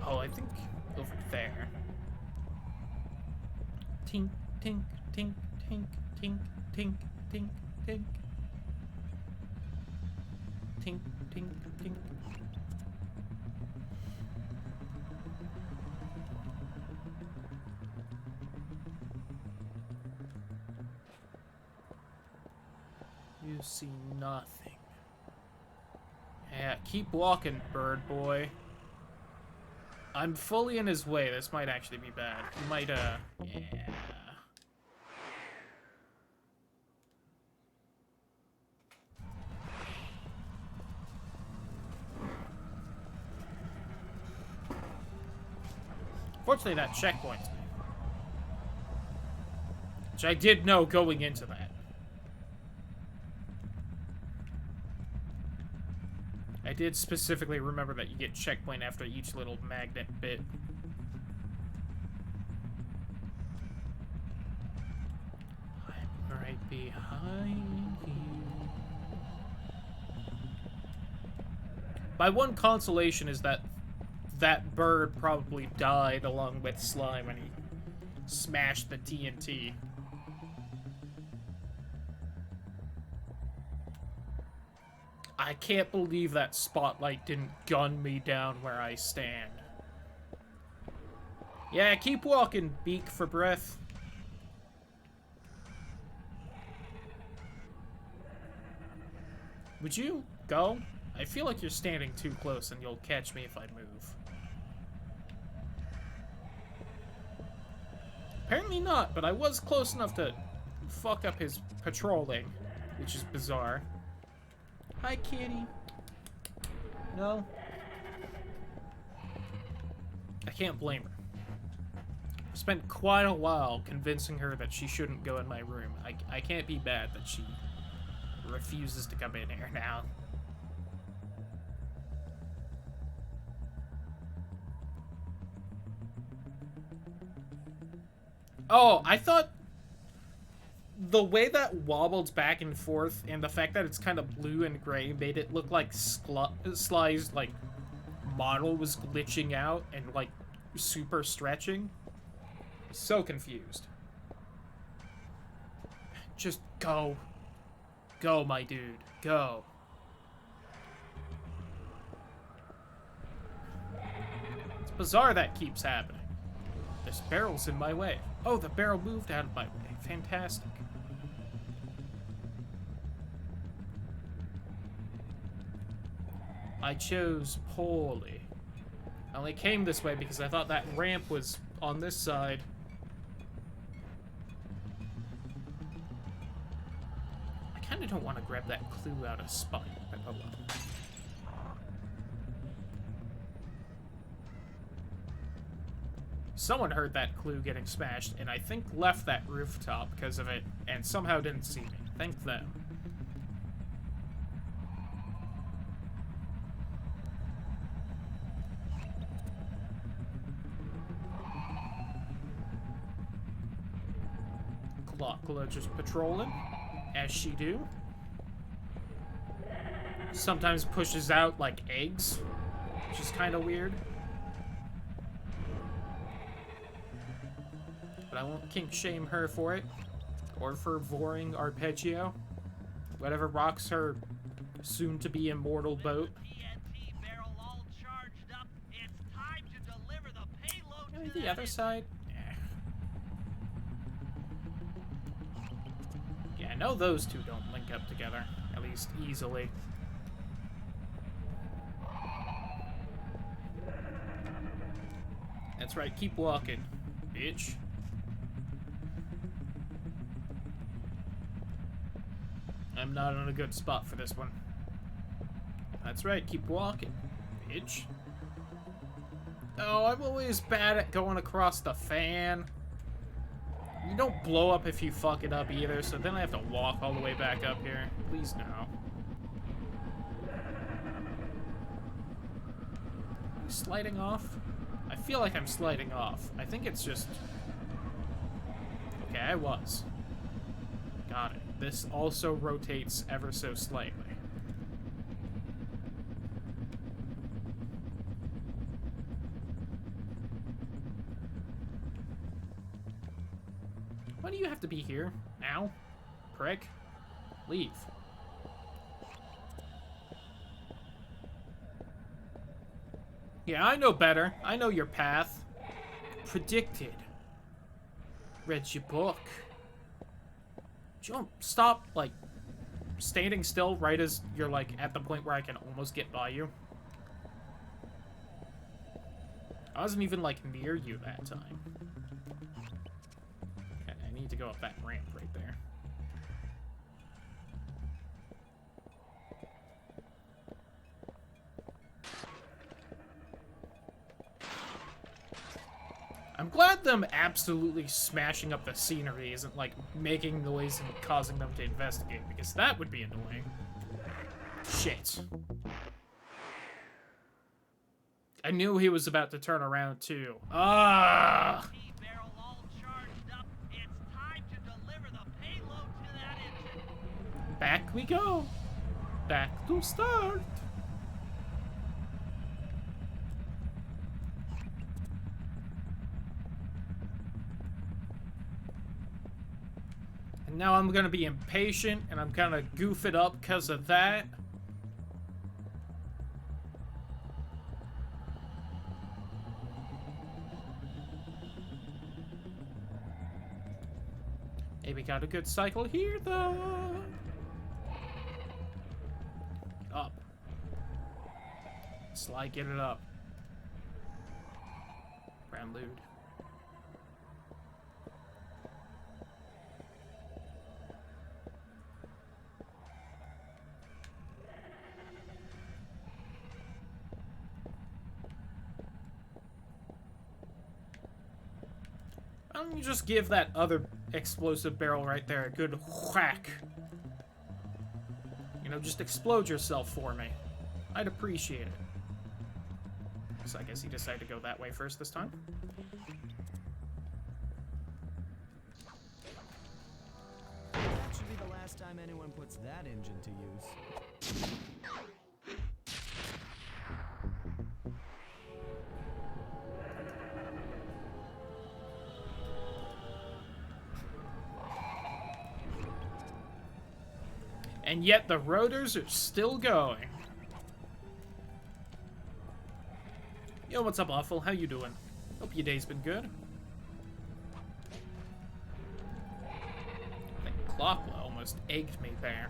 A: Oh, I think over there. Tink, tink, tink, tink, tink, tink, tink, tink. Tink, tink, tink. You see nothing. Yeah, keep walking, bird boy. I'm fully in his way. This might actually be bad. He might, yeah. Fortunately, that checkpoint's me. Which I did know going into that. I did specifically remember that you get checkpoint after each little magnet bit. I'm right behind you. My one consolation is that that bird probably died along with Slime when he smashed the TNT. I can't believe that spotlight didn't gun me down where I stand. Yeah, keep walking, beak for breath. Would you go? I feel like you're standing too close and you'll catch me if I move. Apparently not, but I was close enough to fuck up his patrolling, which is bizarre. Hi, kitty. No? I can't blame her. I spent quite a while convincing her that she shouldn't go in my room. I can't be mad that she refuses to come in here now. Oh, I thought the way that wobbled back and forth and the fact that it's kind of blue and gray made it look like Sly's, like, model was glitching out and, like, super stretching. So confused. Just go. Go, my dude. Go. It's bizarre that keeps happening. This barrel's in my way. Oh, the barrel moved out of my way. Fantastic. I chose poorly. I only came this way because I thought that ramp was on this side. I kind of don't want to grab that clue out of spite, but oh well. Someone heard that clue getting smashed, and I think left that rooftop because of it, and somehow didn't see me. Thank them. Clockla just patrolling, as she do. Sometimes pushes out, like, eggs, which is kind of weird. But I won't kink shame her for it, or for voring Arpeggio. Whatever rocks her soon-to-be immortal boat.
B: TNT barrel all charged up. It's time to deliver the payload
A: Maybe
B: to
A: the other side? Yeah, I know those two don't link up together, at least easily. That's right, keep walking, bitch. I'm not on a good spot for this one. That's right, keep walking, bitch. Oh, I'm always bad at going across the fan. You don't blow up if you fuck it up either, so then I have to walk all the way back up here. Please no. Am I sliding off? I feel like I'm sliding off. I think it's just... Okay, I was. Got it. This also rotates ever so slightly. Why do you have to be here? Now? Prick? Leave. Yeah, I know better. I know your path. Predicted. Read your book. Don't stop, like, standing still right as you're, like, at the point where I can almost get by you. I wasn't even, like, near you that time. Okay, I need to go up that ramp right there. I'm glad them absolutely smashing up the scenery isn't, like, making noise and causing them to investigate, because that would be annoying. Shit. I knew he was about to turn around too. Ah!
B: T-barrel all charged up. It's time to deliver the payload to that engine.
A: Back we go. Back to start. And now I'm gonna be impatient and I'm gonna goof it up because of that. Hey, we got a good cycle here, though. Up. Slide, get it up. Prelude. Why don't you just give that other explosive barrel right there a good whack? You know, just explode yourself for me. I'd appreciate it. So I guess he decided to go that way first this time.
D: That should be the last time anyone puts that engine to use.
A: And yet the rotors are still going. Yo, what's up, Awful? How you doing? Hope your day's been good. That clock almost egged me there.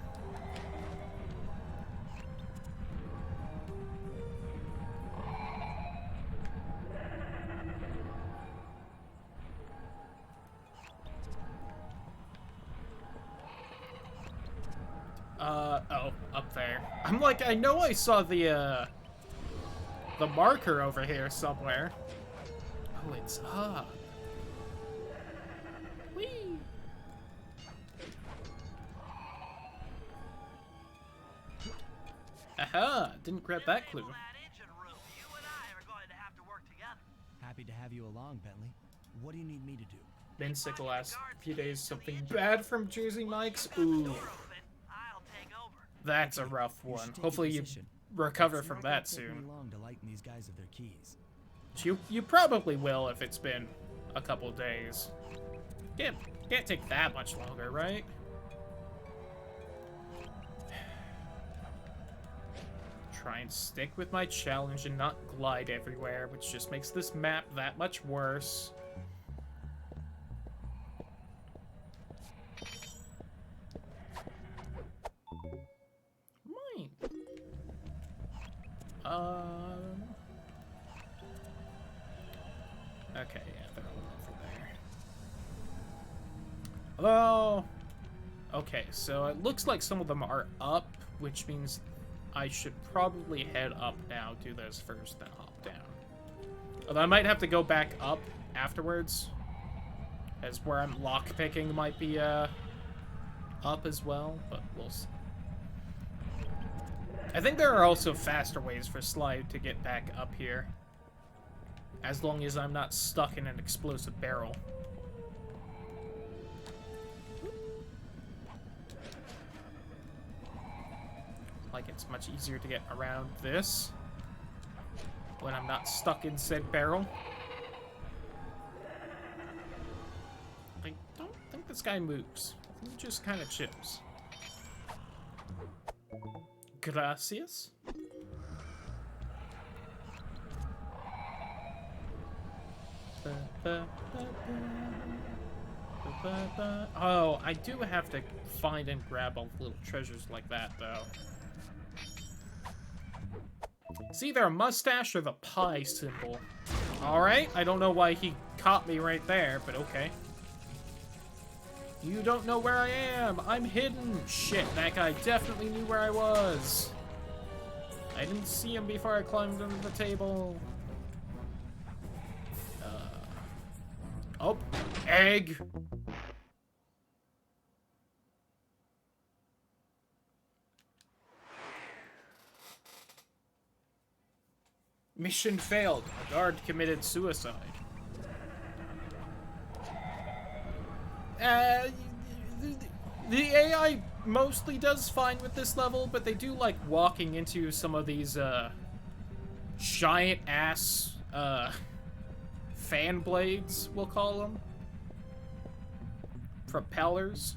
A: Oh, up there. I'm like, I know I saw the marker over here somewhere. Oh, it's up. Whee! Aha! Didn't grab that clue.
B: That engine room. You and I are going to have to work together.
D: Happy to have you along, Bentley. What do you need me to do?
A: Been sick the last few days. Something bad from Jersey Mike's. Ooh,
B: Open. I'll take over.
A: that's a rough
D: You
A: one.
D: should take a
A: Hopefully you
D: position.
A: recover
D: It's
A: from
D: not
A: that
D: gonna take me
A: soon.
D: long to lighten these guys of their keys.
A: You probably will if it's been a couple days. Can't take that much longer, right? Try and stick with my challenge and not glide everywhere, which just makes this map that much worse. Mine. Okay, yeah, they're all over there. Hello? Okay, so it looks like some of them are up, which means I should probably head up now, do those first, then hop down. Although I might have to go back up afterwards, as where I'm lockpicking might be up as well, but we'll see. I think there are also faster ways for Slide to get back up here, as long as I'm not stuck in an explosive barrel. Like, it's much easier to get around this when I'm not stuck in said barrel. I don't think this guy moves. I think he just kind of chills. Gracias. Oh, I do have to find and grab all the little treasures like that, though. It's either a mustache or the pie symbol. Alright, I don't know why he caught me right there, but okay. You don't know where I am! I'm hidden! Shit, that guy definitely knew where I was. I didn't see him before I climbed under the table. Oh, egg! Mission failed. A guard committed suicide. The AI mostly does fine with this level, but they do like walking into some of these, giant-ass, fan blades, we'll call them. Propellers.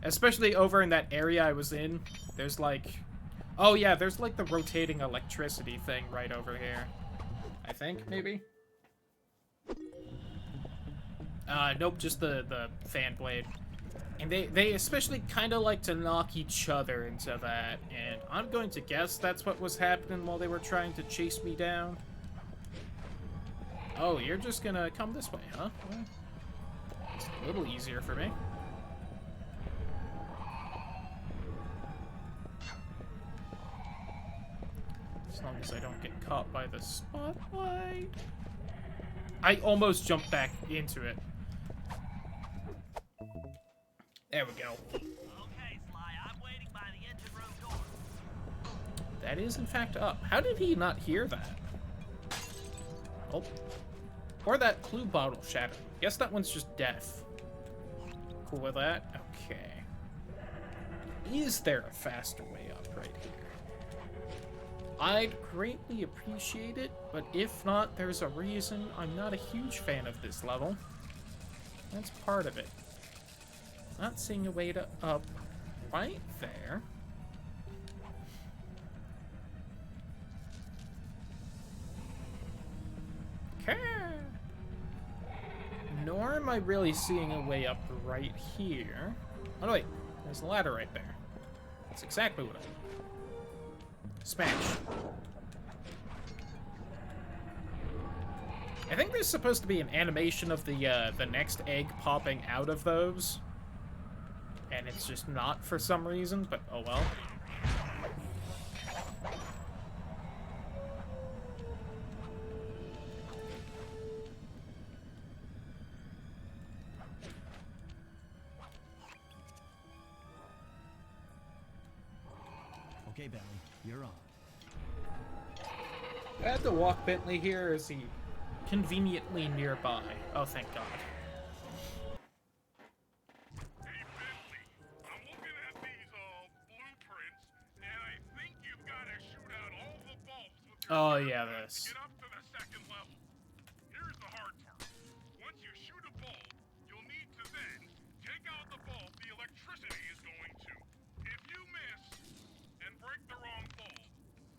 A: Especially over in that area I was in. There's like... Oh yeah, there's like the rotating electricity thing right over here. I think, maybe? Nope, just the fan blade. And they especially kind of like to knock each other into that. And I'm going to guess that's what was happening while they were trying to chase me down. Oh, you're just gonna come this way, huh? Well, it's a little easier for me. As long as I don't get caught by the spotlight. I almost jumped back into it. There we go.
B: Okay, Sly, I'm waiting by the engine room door.
A: That is, in fact, up. How did he not hear that? Oh. Or that clue bottle shattered. Guess that one's just deaf. Cool with that? Okay. Is there a faster way up right here? I'd greatly appreciate it, but if not, there's a reason I'm not a huge fan of this level. That's part of it. Not seeing a way to up right there. Okay. Nor am I really seeing a way up right here. Oh, no, wait. There's a ladder right there. That's exactly what I need. Smash. I think there's supposed to be an animation of the next egg popping out of those. And it's just not for some reason, but oh well.
D: Okay, Bentley, you're on.
A: I had to walk Bentley here, or is he conveniently nearby? Oh, thank God.
F: Hey, Bentley, I'm looking at these, blueprints, and I think you've got to shoot out all the bulbs with your
A: Oh,
F: gun
A: yeah,
F: to
A: this.
F: get up to the second level. Here's the hard part. Once you shoot a bulb, you'll need to then take out the bulb the electricity is going to. If you miss and break the wrong bulb,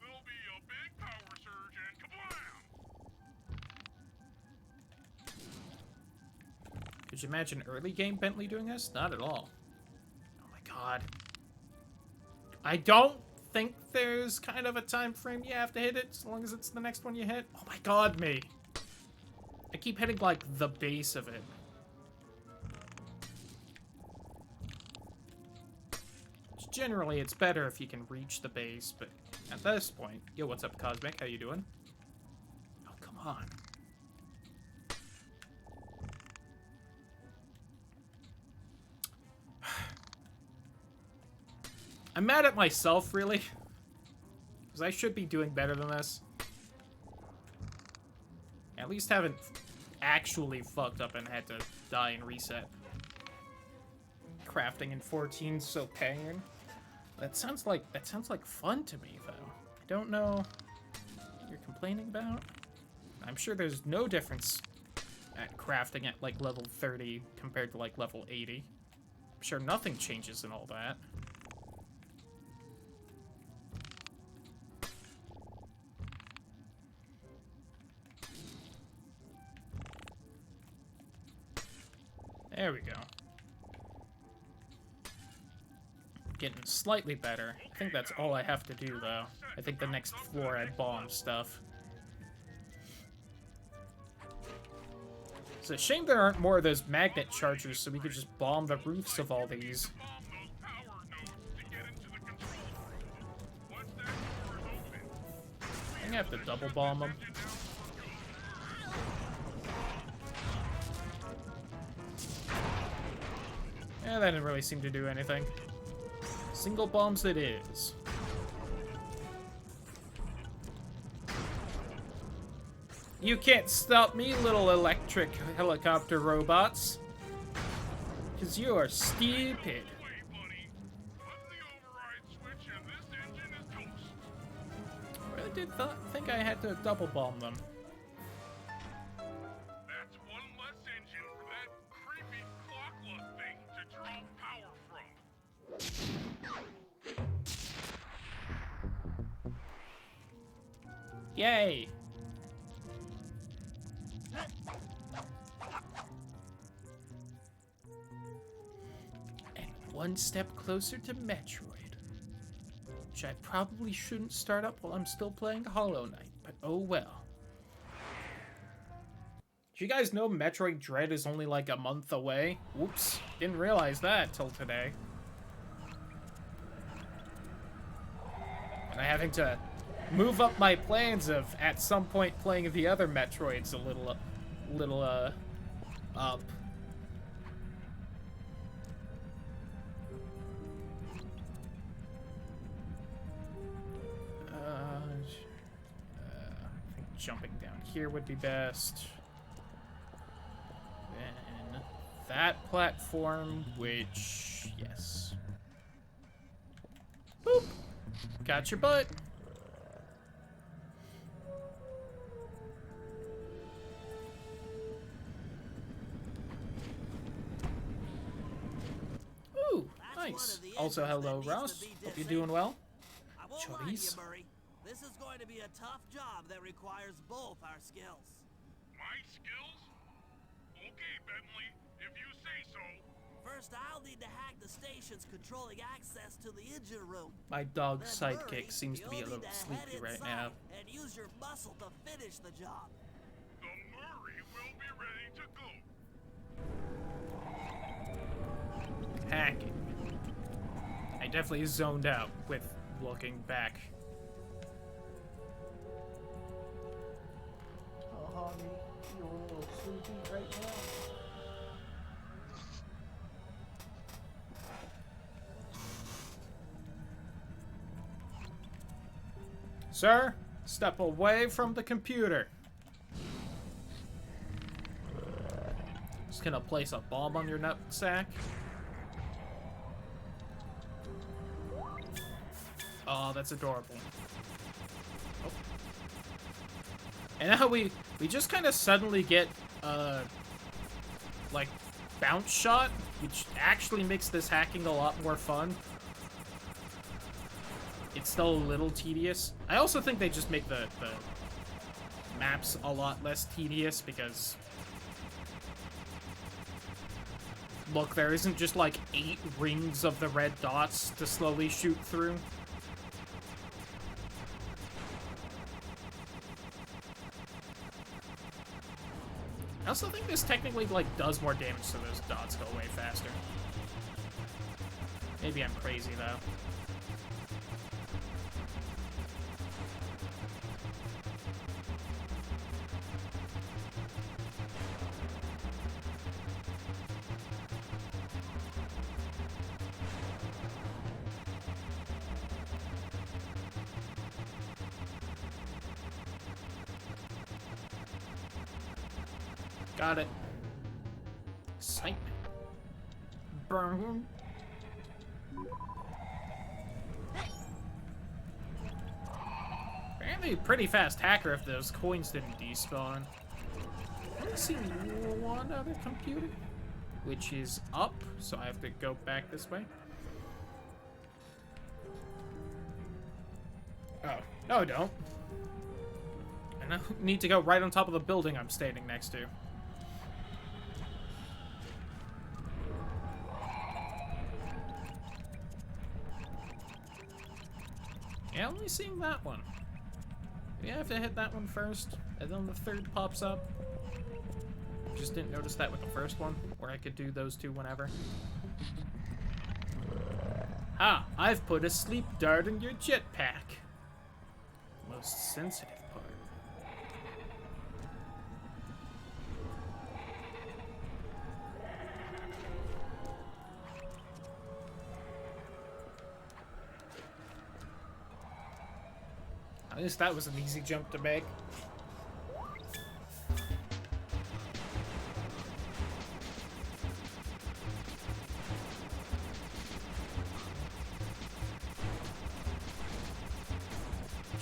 F: there'll be a big power surge and kablam!
A: Could you imagine early game Bentley doing this? Not at all. Oh my God. I don't think there's kind of a time frame you have to hit it, as long as it's the next one you hit. Oh my God, me. I keep hitting, like, the base of it. Generally, it's better if you can reach the base, but at this point... Yo, what's up, Cosmic? How you doing? Oh, come on. I'm mad at myself, really. Because I should be doing better than this. At least haven't actually fucked up and had to die and reset. Crafting in 14's so pain. That sounds like fun to me, though. I don't know what you're complaining about. I'm sure there's no difference at crafting at like level 30 compared to like level 80. I'm sure nothing changes in all that. There we go. Getting slightly better. I think that's all I have to do, though. I think the next floor I bomb stuff. It's a shame there aren't more of those magnet chargers so we could just bomb the roofs of all these. I think I have to double bomb them. Yeah, that didn't really seem to do anything. Single bombs it is. You can't stop me, little electric helicopter robots. Because you are stupid.
F: Wait, buddy. Flip the override switch and this engine is toast.
A: I really did think I had to double bomb them.
F: That's one less engine for that creepy clocklet thing to draw power from.
A: Yay! And one step closer to Metroid. Which I probably shouldn't start up while I'm still playing Hollow Knight, but oh well. Did you guys know Metroid Dread is only like a month away? Whoops, didn't realize that till today. And I'm having to move up my plans of at some point playing the other Metroids a little up. I think jumping down here would be best. Then that platform, which, yes. Boop! Got your butt. Ooh, nice. Also, hello, Ross. Hope you're doing well.
I: I won't lie to you,
A: Choice.
I: Murray. This is going to be a tough job that requires both our skills.
F: My skills? Okay, Bentley, if you say so.
I: First, I'll need to hack the stations controlling access to the engine room.
A: My dog
I: Then,
A: sidekick
I: Murray,
A: seems to be a
I: you'll
A: little
I: need to
A: sleepy
I: head
A: right
I: inside
A: now.
I: and use your muscle to finish the job.
F: The Murray will be ready to go.
A: Hacking. I definitely zoned out with looking back.
J: Oh, honey, you're a little sleepy right now.
A: Sir, step away from the computer. Just gonna place a bomb on your nutsack. Oh, that's adorable. Oh. And now we just kind of suddenly get like bounce shot, which actually makes this hacking a lot more fun. It's still a little tedious. I also think they just make the maps a lot less tedious because look, there isn't just like 8 rings of the red dots to slowly shoot through. I also think this technically, like, does more damage so those dots go away faster. Maybe I'm crazy, though. Got it. Excitement. Burn. Apparently a pretty fast hacker if those coins didn't despawn. I've seen one other computer, which is up, so I have to go back this way. Oh, no I don't. I now need to go right on top of the building I'm standing next to. Yeah, only seeing that one. Maybe I have to hit that one first, and then the third pops up. Just didn't notice that with the first one, where I could do those two whenever. Ah, I've put a sleep dart in your jetpack. Most sensitive part. At least that was an easy jump to make.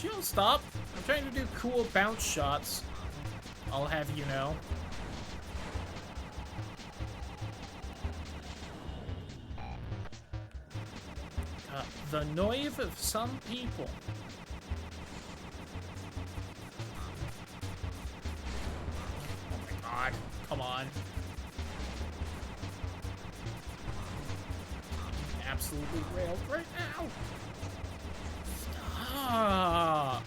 A: Would you all stop? I'm trying to do cool bounce shots. I'll have you know. The noive of some people. Oh my god. Come on. Absolutely railed right now. Stop.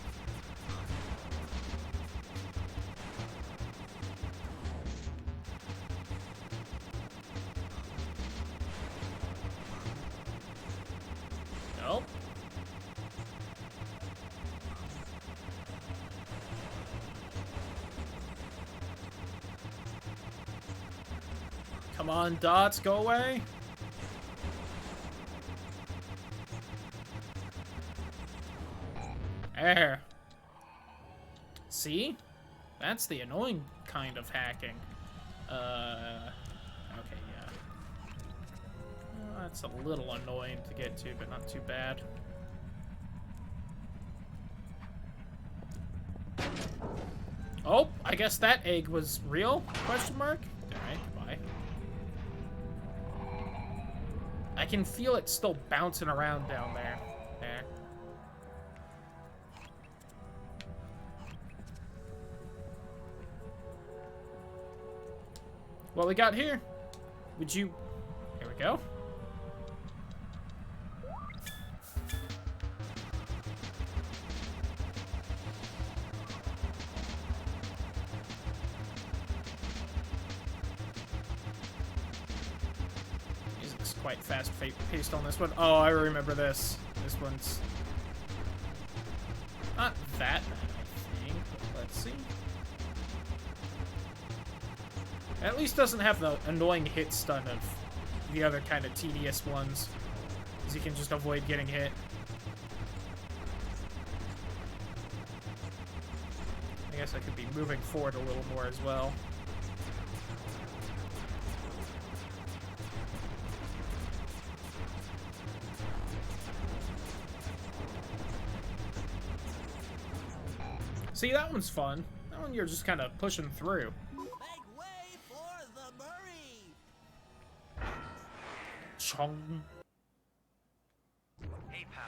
A: Nope. Come on, dots, go away. There. See? That's the annoying kind of hacking. Okay, yeah. That's a little annoying to get to, but not too bad. Oh, I guess that egg was real? Question mark? Alright, goodbye. I can feel it still bouncing around down there. There. What we got here? Would you... Here we go. Music's quite fast-paced on this one. Oh, I remember this. This one's... not that bad, I think. But let's see. At least doesn't have the annoying hit stun of the other kind of tedious ones, because you can just avoid getting hit. I guess I could be moving forward a little more as well. See, that one's fun. That one you're just kind of pushing through. Chong.
K: Hey pal,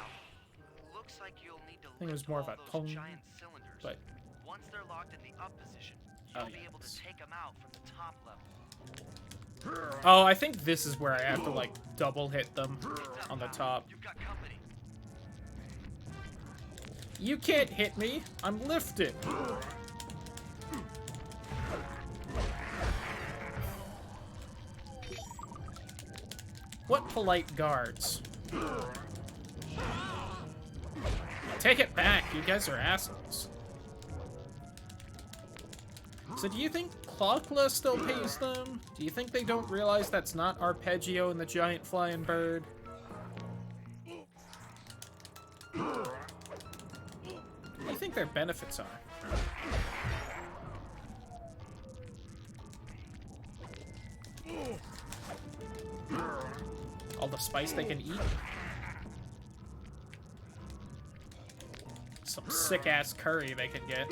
K: looks like you'll need to
A: I think it was more of a tong,
K: giant cylinders.
A: but
K: once they're locked in the up position, you'll be able to take them out from the top level.
A: Oh, I think this is where I have to like double hit them on the top.
K: You've got company.
A: You can't hit me. I'm lifted. What polite guards? Take it back, you guys are assholes. So do you think Clockla still pays them? Do you think they don't realize that's not Arpeggio and the giant flying bird? What do you think their benefits are? All the spice they can eat? Some sick-ass curry they can get.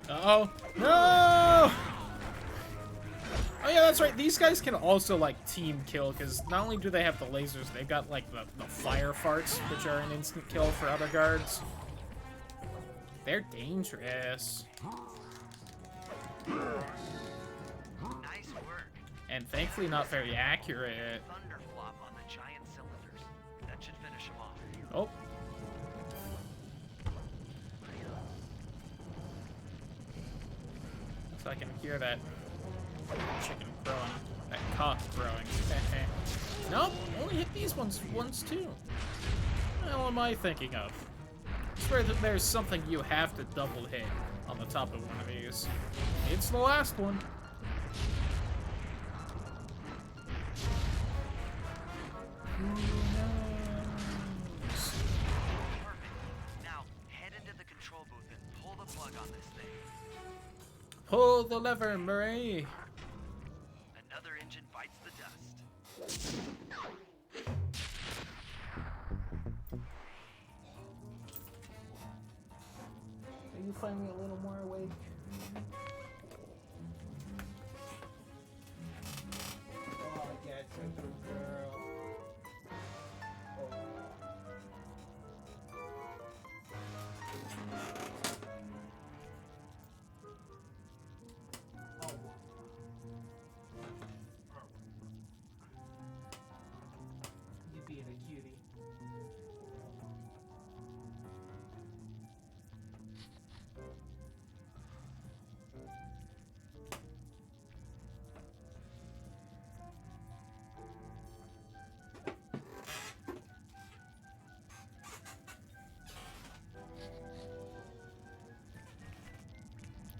A: Uh-oh. No! Oh yeah, that's right. These guys can also, like, team kill, because not only do they have the lasers, they've got, like, the fire farts, which are an instant kill for other guards. They're dangerous.
K: Nice work.
A: And thankfully not very accurate.
K: Thunderflop on the giant cylinders. That should finish them off.
A: Oh. So I can hear that chicken growing, that cock growing. Nope, only hit these ones once too. What the hell am I thinking of? I swear that there's something you have to double hit on the top of one of these. It's the last one. Who knows?
K: Perfect. Now, head into the control booth
A: Pull the lever, Murray.
K: Another engine bites the dust.
J: Are you finally a little more awake? Oh, yeah, it's a good girl. You being a cutie.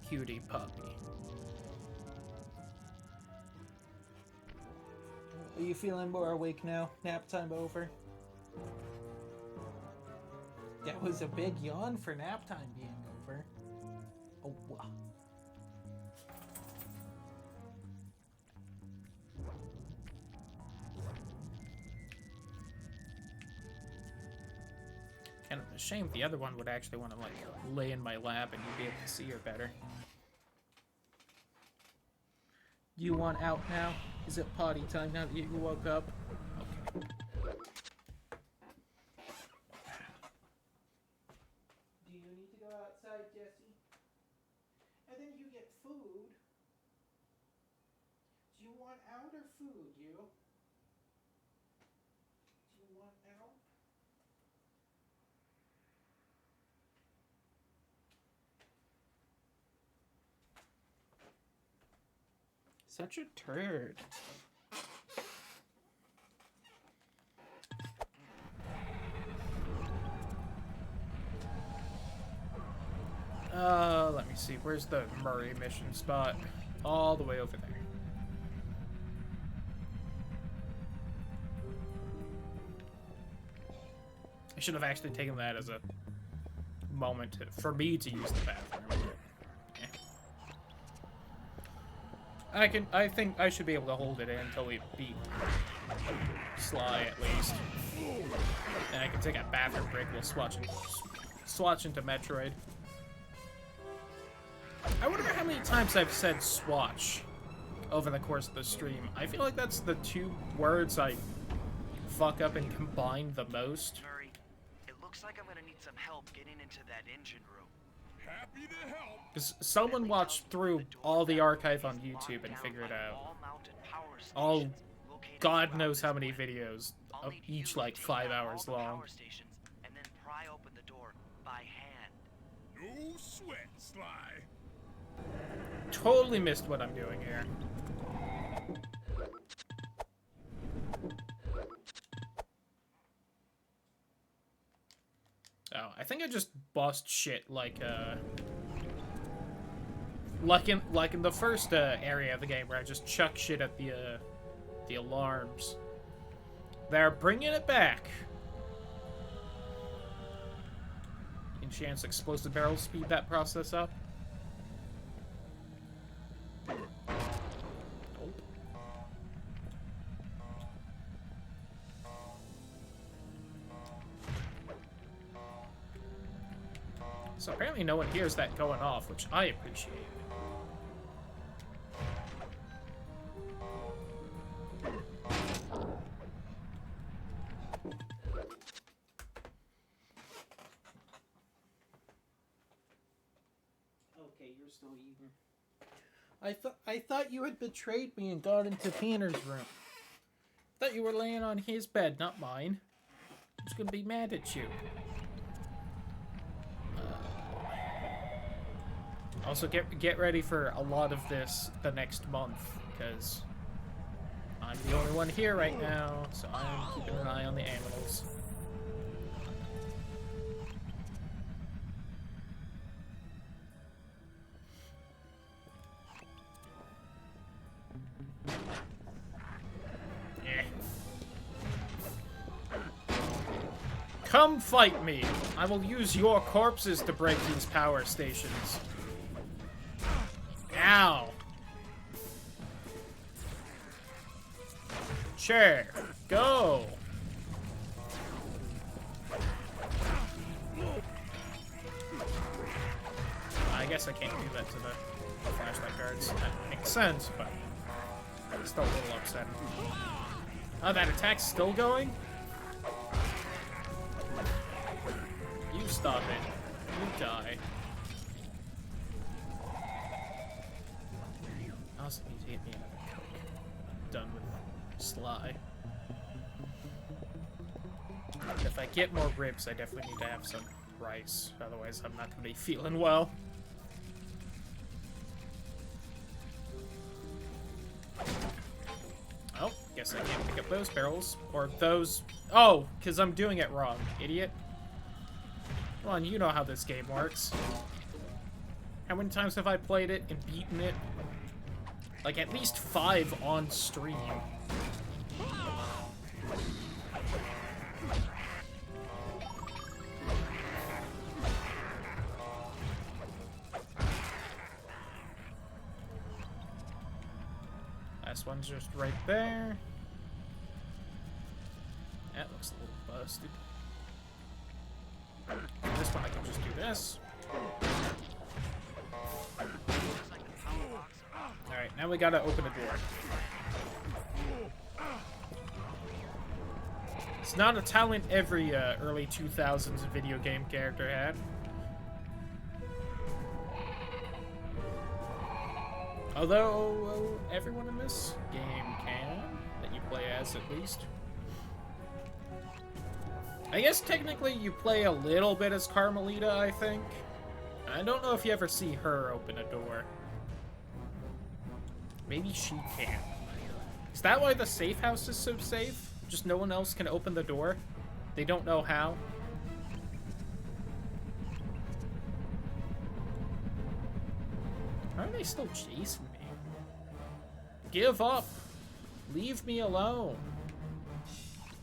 A: Cutie puppy.
J: Are you feeling more awake now? Nap time over? That was a big yawn for nap time being over. Oh, wow.
A: Kind of a shame the other one would actually want to, like, lay in my lap and you'd be able to see her better.
J: You want out now? Is it potty time now that you woke up?
A: Okay.
J: Do you need to go outside, Jesse? And then you get food. Do you want out or food, you? Do you want out?
A: Such a turd. Let me see. Where's the Murray mission spot? All the way over there. I should have actually taken that as a moment for me to use the bathroom. Yeah. I think I should be able to hold it in until we beat Sly at least. And I can take a bathroom break while swatch into Metroid. I wonder how many times I've said swatch over the course of the stream. I feel like that's the two words I fuck up and combine the most.
K: Murray, it looks like I'm gonna need some help getting into that engine room.
F: Happy to help.
A: Because someone watched through all the archive on YouTube and figured out all God knows how many videos of each like 5 hours long.
K: And then pry open the door by hand.
F: No sweat, Sly.
A: Totally missed what I'm doing here. Oh, I think I just bust shit like in the first area of the game where I just chuck shit at the alarms. They're bringing it back. Any chance explosive barrels speed that process up? Nope. So apparently no one hears that going off, which I appreciate.
J: Okay, you're still eating. I thought you had betrayed me and gone into Tanner's room. Thought you were laying on his bed, not mine. I was gonna be mad at you.
A: Also, get ready for a lot of this the next month, because I'm the only one here right now, so I'm keeping an eye on the animals. Eh. Come fight me! I will use your corpses to break these power stations. Ow! Sure, go! I guess I can't do that to the flashlight guards. That makes sense, but it's still a little upsetting. Oh, that attack's still going? You stop it. You die. I also need to get me another Coke. I'm done with Sly. If I get more ribs, I definitely need to have some rice. Otherwise, I'm not going to be feeling well. Oh, guess I can't pick up those barrels. Or those... Oh, because I'm doing it wrong, idiot. Come on, you know how this game works. How many times have I played it and beaten it? Like, at least 5 on stream. Last one's just right there. That looks a little busted. This one I can just do this. Alright, now we gotta open a door. It's not a talent every early 2000s video game character had. Although, everyone in this game can, that you play as at least. I guess technically you play a little bit as Carmelita, I think. I don't know if you ever see her open a door. Maybe she can. Is that why the safe house is so safe? Just no one else can open the door? They don't know how? Why are they still chasing me? Give up! Leave me alone!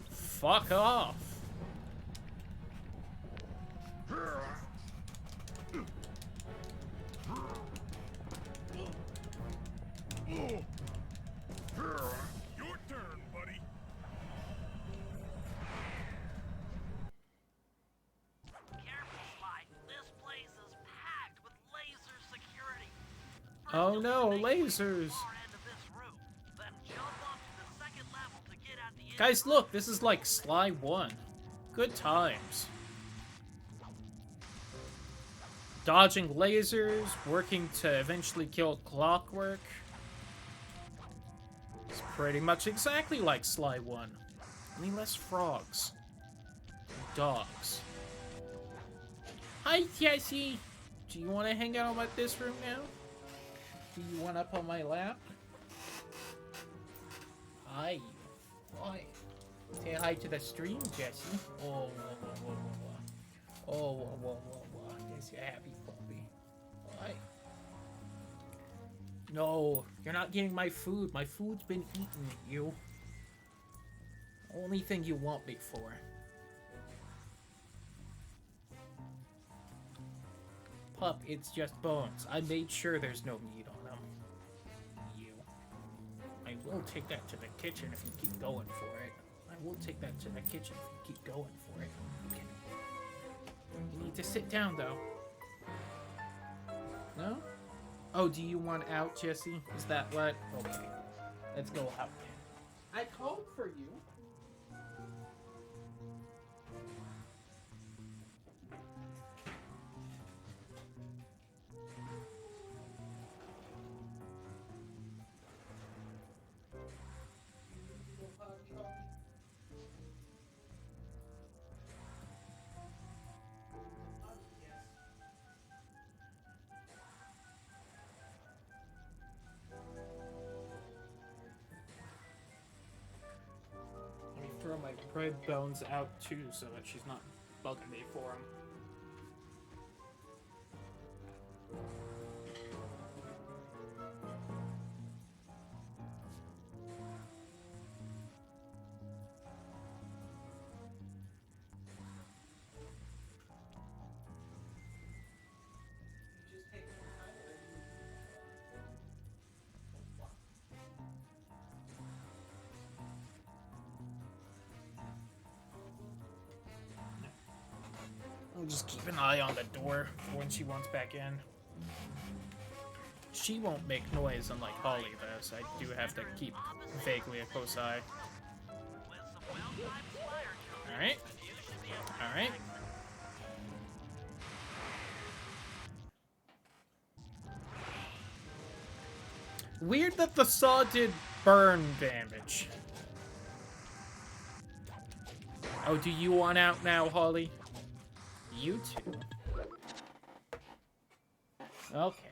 A: Fuck off!
F: Your turn, buddy.
B: Careful, Sly. This place is packed with laser security.
A: Oh no, lasers! Guys, look, this is like Sly 1. Good times. Dodging lasers, working to eventually kill Clockwork. It's pretty much exactly like Sly 1. Only less frogs. Dogs. Hi, Jesse! Do you want to hang out at this room now? Do you want up on my lap? Hi. Hi. Say hi to the stream, Jesse. Oh, whoa, whoa, whoa, whoa, whoa. Oh, whoa, whoa, whoa, whoa. There's your happy puppy. Hi. No, you're not getting my food. My food's been eaten, you. Only thing you want me for. Pup, it's just bones. I made sure there's no meat on them. You. I will take that to the kitchen if you keep going for it. I will take that to the kitchen if you keep going for it. Okay. You need to sit down, though. No? Oh, do you want out, Jesse? Is that what? Okay. Let's go out. I called for you. Throw my bread bones out too, so that she's not bugging me for them. Just take some time. Just keep an eye on the door for when she wants back in. She won't make noise unlike Holly does. I do have to keep vaguely a close eye. Alright. Alright. Weird that the saw did burn damage. Oh, do you want out now, Holly? You too. Okay.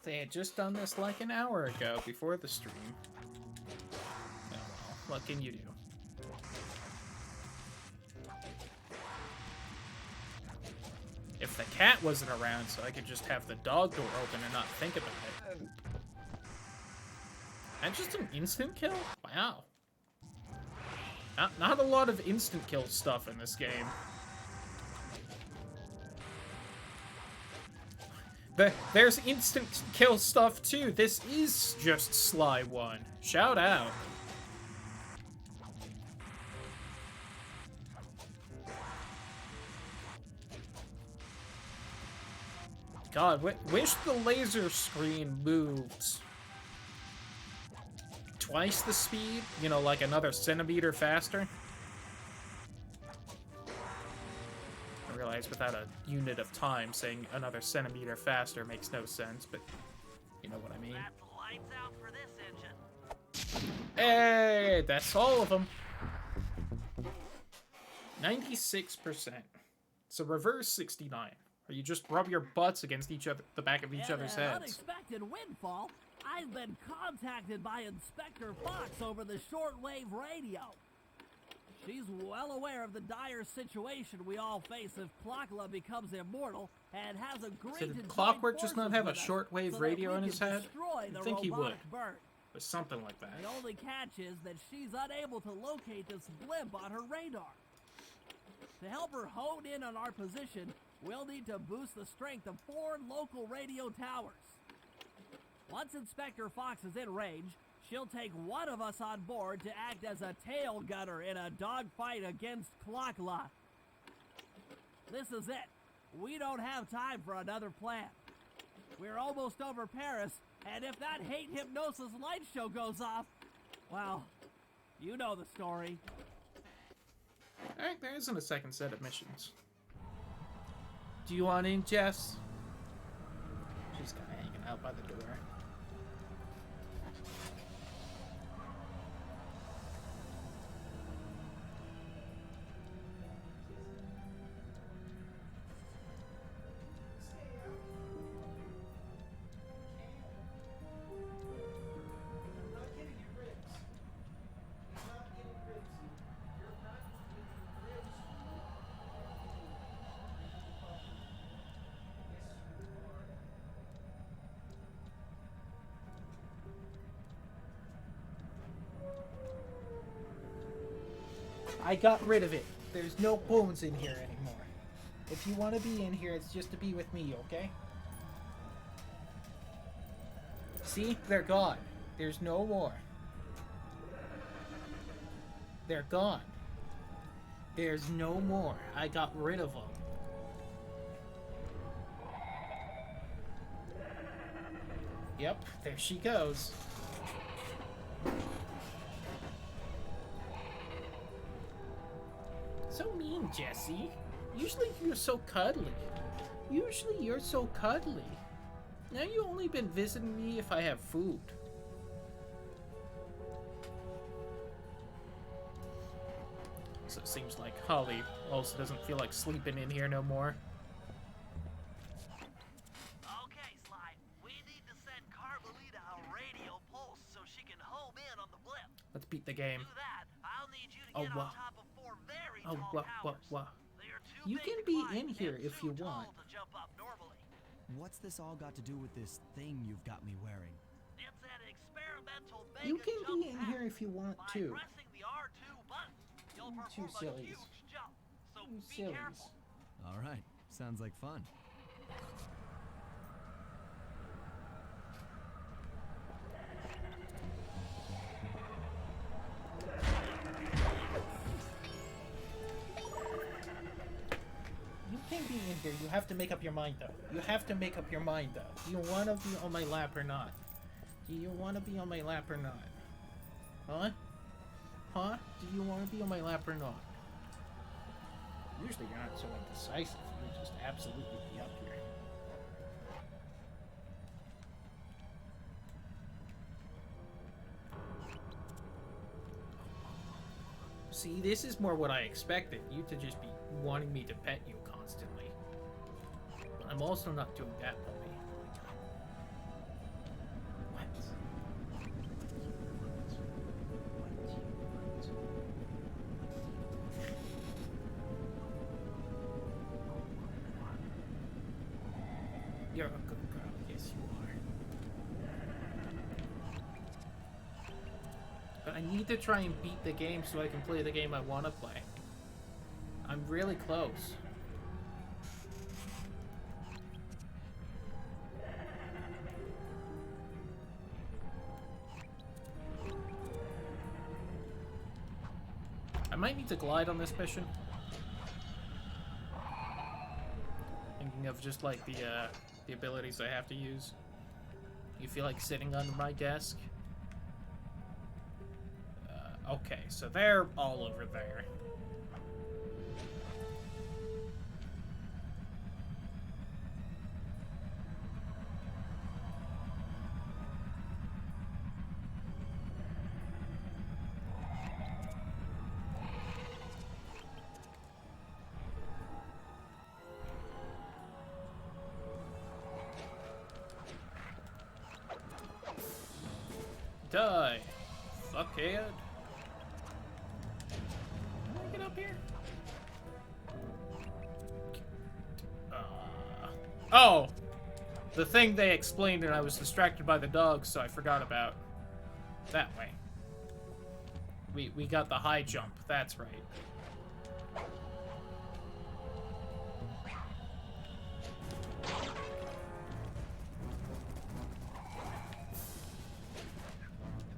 A: They had just done this like an hour ago before the stream. Oh well, what can you do? If the cat wasn't around, so I could just have the dog door open and not think about it. And just an instant kill? Wow. Not a lot of instant kill stuff in this game. There's instant kill stuff too. This is just Sly 1. Shout out. God, wish the laser screen moved twice the speed, you know, like another centimeter faster. I realize without a unit of time, saying another centimeter faster makes no sense, but you know what I mean.
B: That's lights out for this engine.
A: Hey, that's all of them. 96%. So reverse 69. Or you just rub your butts against each other, the back of each other's
I: In an
A: heads.
I: unexpected windfall, I've been contacted by Inspector Fox over the shortwave radio. She's well aware of the dire situation we all face if Clockla becomes immortal and has agreed
A: So
I: to
A: did
I: join
A: Clockwork just not
I: forces
A: have a
I: with us
A: shortwave
I: so that
A: radio
I: we
A: in
I: can
A: his head?
I: destroy the
A: I think he would.
I: robotic bird.
A: Or something like that.
I: The only catch is that she's unable to locate this blimp on her radar. To help her hone in on our position, we'll need to boost the strength of 4 local radio towers. Once Inspector Fox is in range, she'll take one of us on board to act as a tail gunner in a dogfight against Clockla. This is it. We don't have time for another plan. We're almost over Paris, and if that hate hypnosis light show goes off, well, you know the story.
A: Alright, there isn't a second set of missions. Do you want in, Jess? She's kind of hanging out by the door. I got rid of it. There's no bones in here anymore. If you want to be in here, it's just to be with me, okay? See? They're gone. There's no more. They're gone. There's no more. I got rid of them. Yep, there she goes. So mean, Jesse. Usually you're so cuddly. Usually you're so cuddly. Now you only been visiting me if I have food. So it seems like Holly also doesn't feel like sleeping in here no more.
B: Okay, Sly. We need to send Carmelita a radio pulse so she can home in on the blimp.
A: Let's beat the game.
B: To do that, I'll need you to
A: Oh,
B: get
A: wow.
B: on top of 4 very
A: Oh,
B: tall
A: what?
B: towers. They are too
A: You
B: big
A: can
B: to
A: be
B: climb
A: in here
B: and
A: if
B: too
A: you
B: tall
A: want.
B: to jump up normally.
D: What's this all got to do with this thing you've got me wearing?
B: It's an experimental fundamental
J: You
B: mega
J: can
B: jump
J: be in
B: hack.
J: here if you want
B: By
J: to.
B: pressing the R2 button, you'll
J: You two
B: perform a
J: sillies.
B: huge jump. So
J: You
B: be
J: sillies.
B: careful.
D: All right, sounds like fun.
J: You can't be in here. You have to make up your mind, though. You have to make up your mind, though. Do you want to be on my lap or not? Do you want to be on my lap or not? Huh? Huh? Do you want to be on my lap or not? Usually you're not so indecisive. You just absolutely be up here. See, this is more what I expected. You to just be wanting me to pet you constantly. But I'm also not doing that, puppy. What? You're a good girl. Yes, you are. But I need to try and beat the game so I can play the game I want to play. I'm really close. I might need to glide on this mission. Thinking of just like the abilities I have to use. You feel like sitting on my desk? Okay, so they're all over there. Die, fuckhead. Can I get up here? Oh! The thing they explained and I was distracted by the dogs, so I forgot about. That way. We got the high jump, that's right.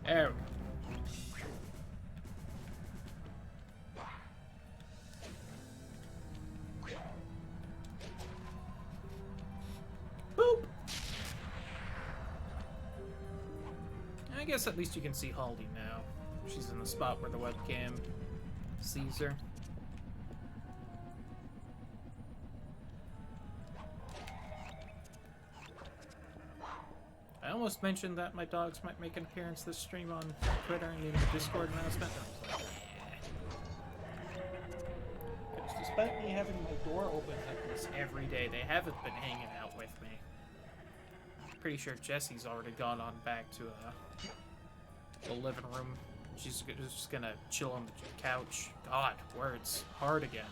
J: There we go. Boop! I guess at least you can see Haldy now. She's in the spot where the webcam sees her. I almost mentioned that my dogs might make an appearance this stream on Twitter and in the Discord announcement. I was like, because despite me having my door open like this every day, they haven't been hanging out with me. Pretty sure Jessie's already gone on back to the living room. She's just gonna chill on the couch. God, words. Hard again.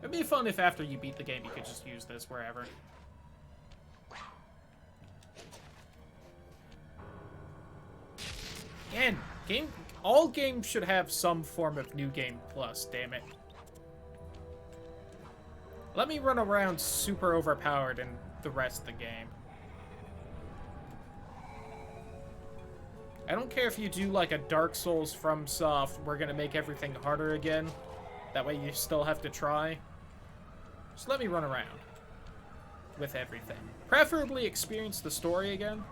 J: It'd be fun if after you beat the game you could just use this wherever. Again, all games should have some form of New Game Plus, damn it. Let me run around super overpowered in the rest of the game. I don't care if you do like a Dark Souls from Soft, we're gonna make everything harder again. That way you still have to try. Just let me run around with everything. Preferably experience the story again.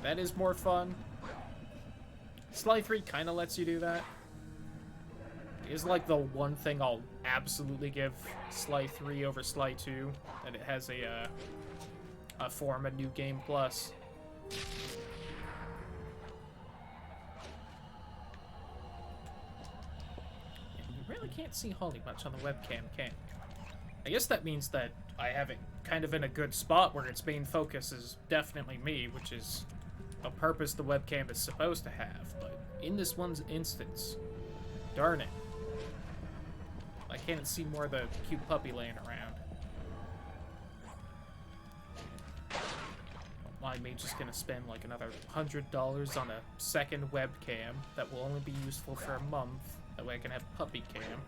J: That is more fun. Sly 3 kind of lets you do that. It is like the one thing I'll absolutely give Sly 3 over Sly 2. That it has a form of New Game Plus. You really can't see Holly much on the webcam, can you? I guess that means that I have it kind of in a good spot where its main focus is definitely me, which is a purpose the webcam is supposed to have. But in this one's instance, darn it, I can't see more of the cute puppy laying around. mind me just gonna spend like another $100 on a second webcam that will only be useful for a month. That way I can have puppy cam.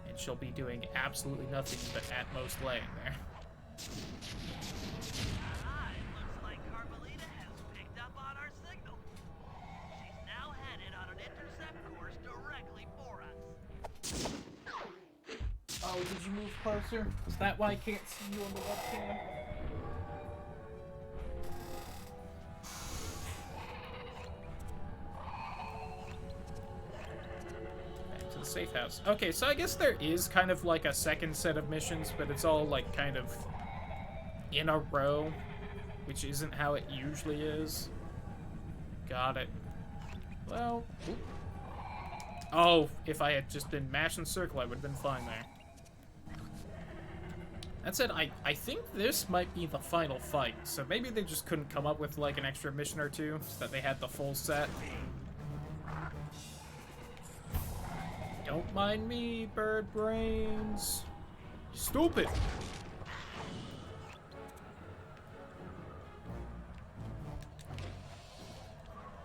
J: And she'll be doing absolutely nothing but at most laying there.
B: Ah, it looks like Carmelita has picked up on our signal. She's now headed on an intercept course directly for us.
J: Oh, did you move closer? Is that why I can't see you on the webcam? Back to the safe house. Okay, so I guess there is kind of like a second set of missions, but it's all like kind of in a row, which isn't how it usually is. Got it. Well, oop. Oh, if I had just been mashing circle, I would have been fine there. That said, I think this might be the final fight, so maybe they just couldn't come up with, like, an extra mission or two, so that they had the full set. Don't mind me, bird brains. Stupid!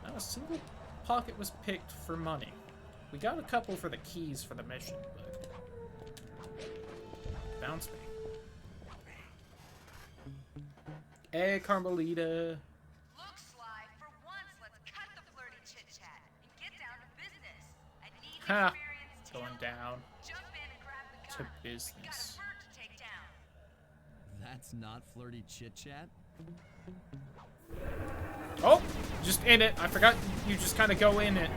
J: Not a single pocket was picked for money. We got a couple for the keys for the mission, but... Bounce me. Hey, Carmelita.
G: Look, Sly, for once, let's cut the flirty chit-chat and get down to business. I need
J: Ha!
G: experienced
J: Going down
G: Jump in and grab the
J: to
G: gun. We got a
J: business.
G: bird to take down.
D: That's not flirty chit chat.
J: Oh! Just in it. I forgot you just kind of go in it.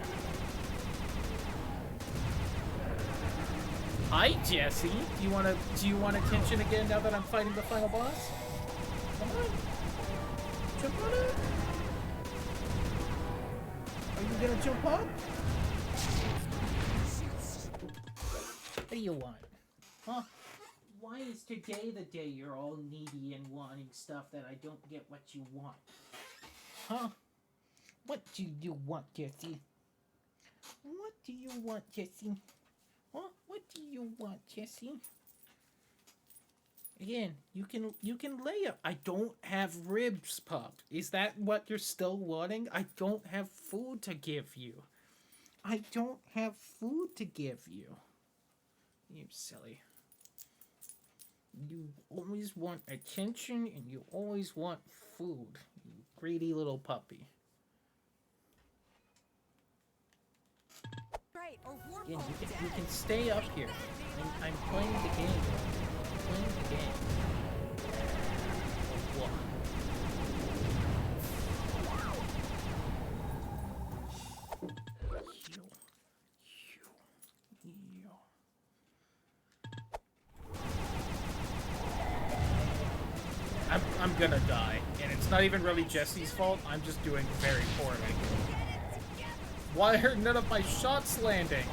J: Hi, Jesse. Do you want attention again now that I'm fighting the final boss? Come on. Jump on it. Are you gonna jump up? What do you want? Huh? Why is today the day you're all needy and wanting stuff that I don't get what you want? Huh? What do you want, Jesse? What do you want, Jesse? Huh? What do you want, Jesse? Again, you can lay up. I don't have ribs, pup. Is that what you're still wanting? I don't have food to give you. I don't have food to give you. You silly. You always want attention and you always want food. You greedy little puppy.
G: Right, or warp
J: Again,
G: all
J: you
G: dead.
J: can stay up here. I'm playing the game. I'm playing the game. What? I'm gonna die, and it's not even really Jesse's fault. I'm just doing very poorly. Why are none of my shots landing?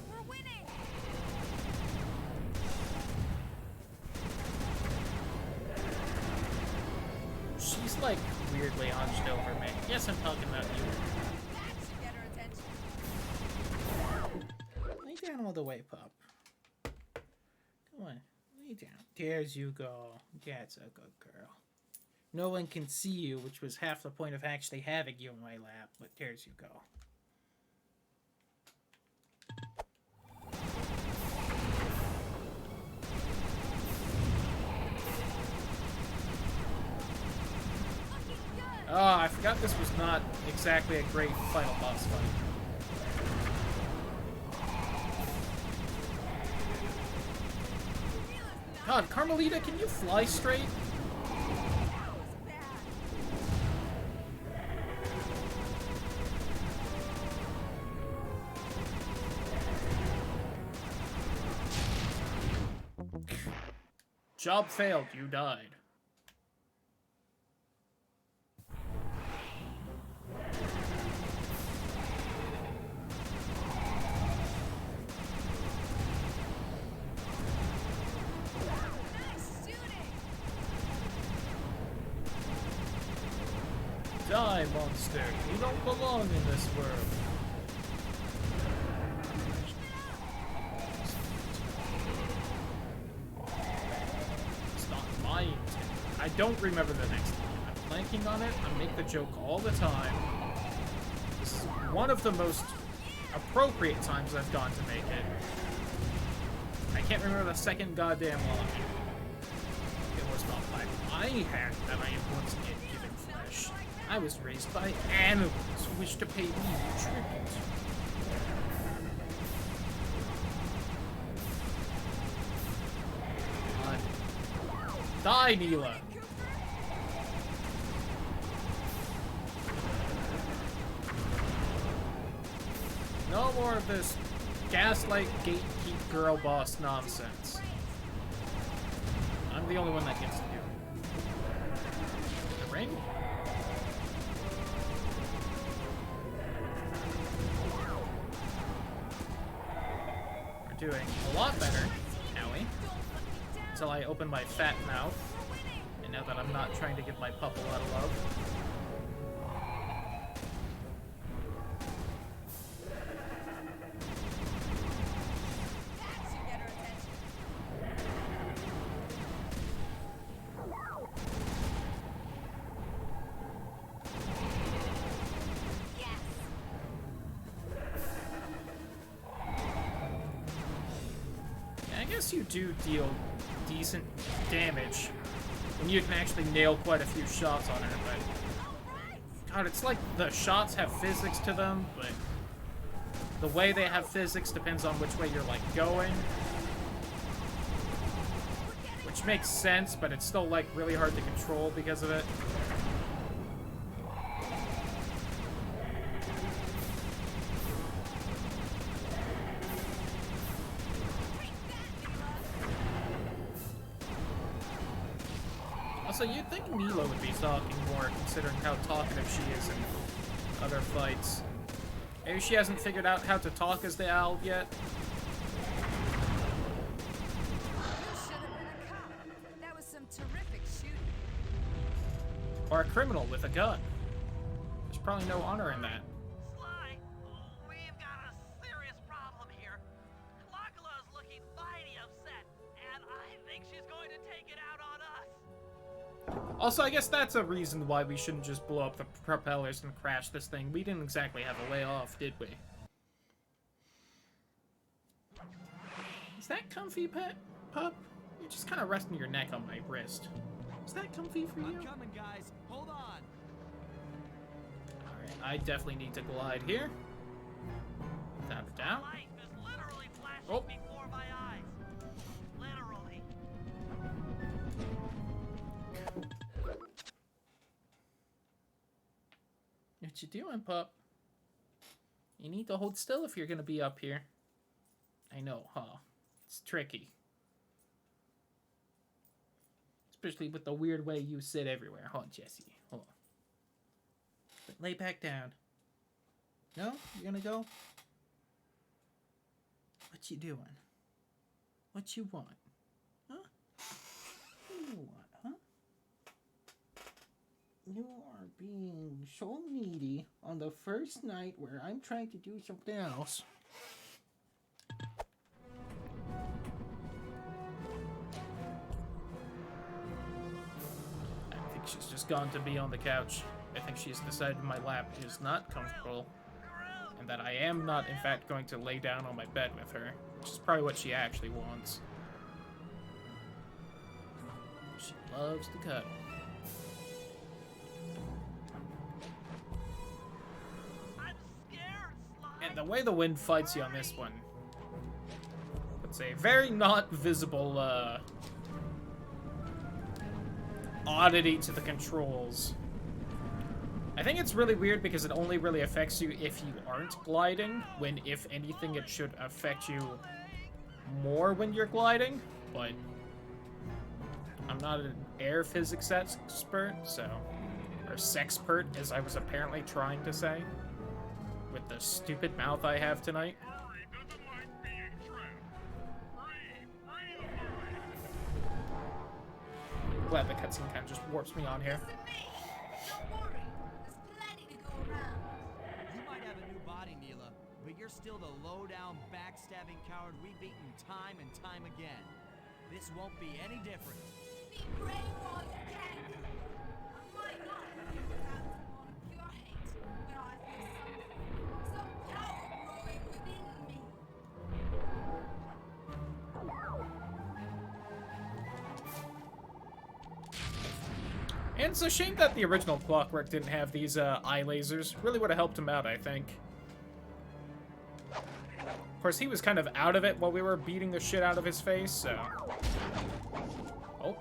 G: We're winning.
J: She's like weirdly hunched over me. Yes, I'm talking about you.
G: That should get her attention.
J: Lay down all the way, pup. Come on, lay down. There's you go. That's a good girl. No one can see you, which was half the point of actually having you in my lap, but there's you go. Oh, I forgot this was not exactly a great final boss fight. God, Carmelita, can you fly straight?
G: That was bad.
J: Job failed, you died.
G: Nice shooting.
J: Die, monster. You don't belong in this world. It's not my intent. I don't remember the next one. I'm blanking on it. I make the joke all the time. This is one of the most appropriate times I've gone to make it. I can't remember the second goddamn line. It was not by my hand that I am once again given flesh. I was raised by animals who wish to pay me tribute. Die, Neela! No more of this gaslight gatekeep girl boss nonsense. I'm the only one that gets to do it. The ring? We're doing a lot better, Howie. Until I open my fat mouth. And now that I'm not trying to give my pup a lot of love. You do deal decent damage when you can actually nail quite a few shots on her, but God, it's like the shots have physics to them, but the way they have physics depends on which way you're like going, which makes sense, but it's still like really hard to control because of it. So you'd think Mila would be talking more, considering how talkative she is in other fights. Maybe she hasn't figured out how to talk as the owl yet.
G: That was some terrific shooting.
J: Or a criminal with a gun. There's probably no honor in that.
B: Sly, we've got a serious problem here. Kalakala's looking mighty upset, and I think she's going to take it out on us.
J: Also, I guess that's a reason why we shouldn't just blow up the propellers and crash this thing. We didn't exactly have a way off, did we? Is that comfy, pup? You're just kind of resting your neck on my wrist. Is that comfy for you?
D: I'm coming, guys. Hold on.
J: Alright, I definitely need to glide here. Without a doubt.
B: Life is literally flashing
J: Oh.
B: before my eyes. Literally.
J: What you doing, pup? You need to hold still if you're gonna be up here. I know, huh? It's tricky. Especially with the weird way you sit everywhere, huh, Jesse? Hold on. But lay back down. No? You're gonna go? What you doing? What you want? Huh? What you want, huh? You are being so needy on the first night where I'm trying to do something else. I think she's just gone to be on the couch. I think she's decided my lap is not comfortable, and that I am not, in fact, going to lay down on my bed with her, which is probably what she actually wants. She loves to cuddle. And the way the wind fights you on this one, it's a very not visible oddity to the controls. I think it's really weird because it only really affects you if you aren't gliding, when if anything it should affect you more when you're gliding, but I'm not an air physics expert, so, or sexpert as I was apparently trying to say. With the stupid mouth I have tonight.
F: Murray doesn't like being trapped. Free Murray.
J: Glad the cutscene kind of just warps me on here.
G: Don't worry. This
D: you're still the low-down, backstabbing coward we've beaten time and time again. This won't be any different.
G: Be brave while you can. I might not have figured out the more pure hate, but I feel some power growing within me.
J: And it's a shame that the original Clockwork didn't have these eye lasers. Really would have helped him out, I think. Of course, he was kind of out of it while we were beating the shit out of his face, so... Oh.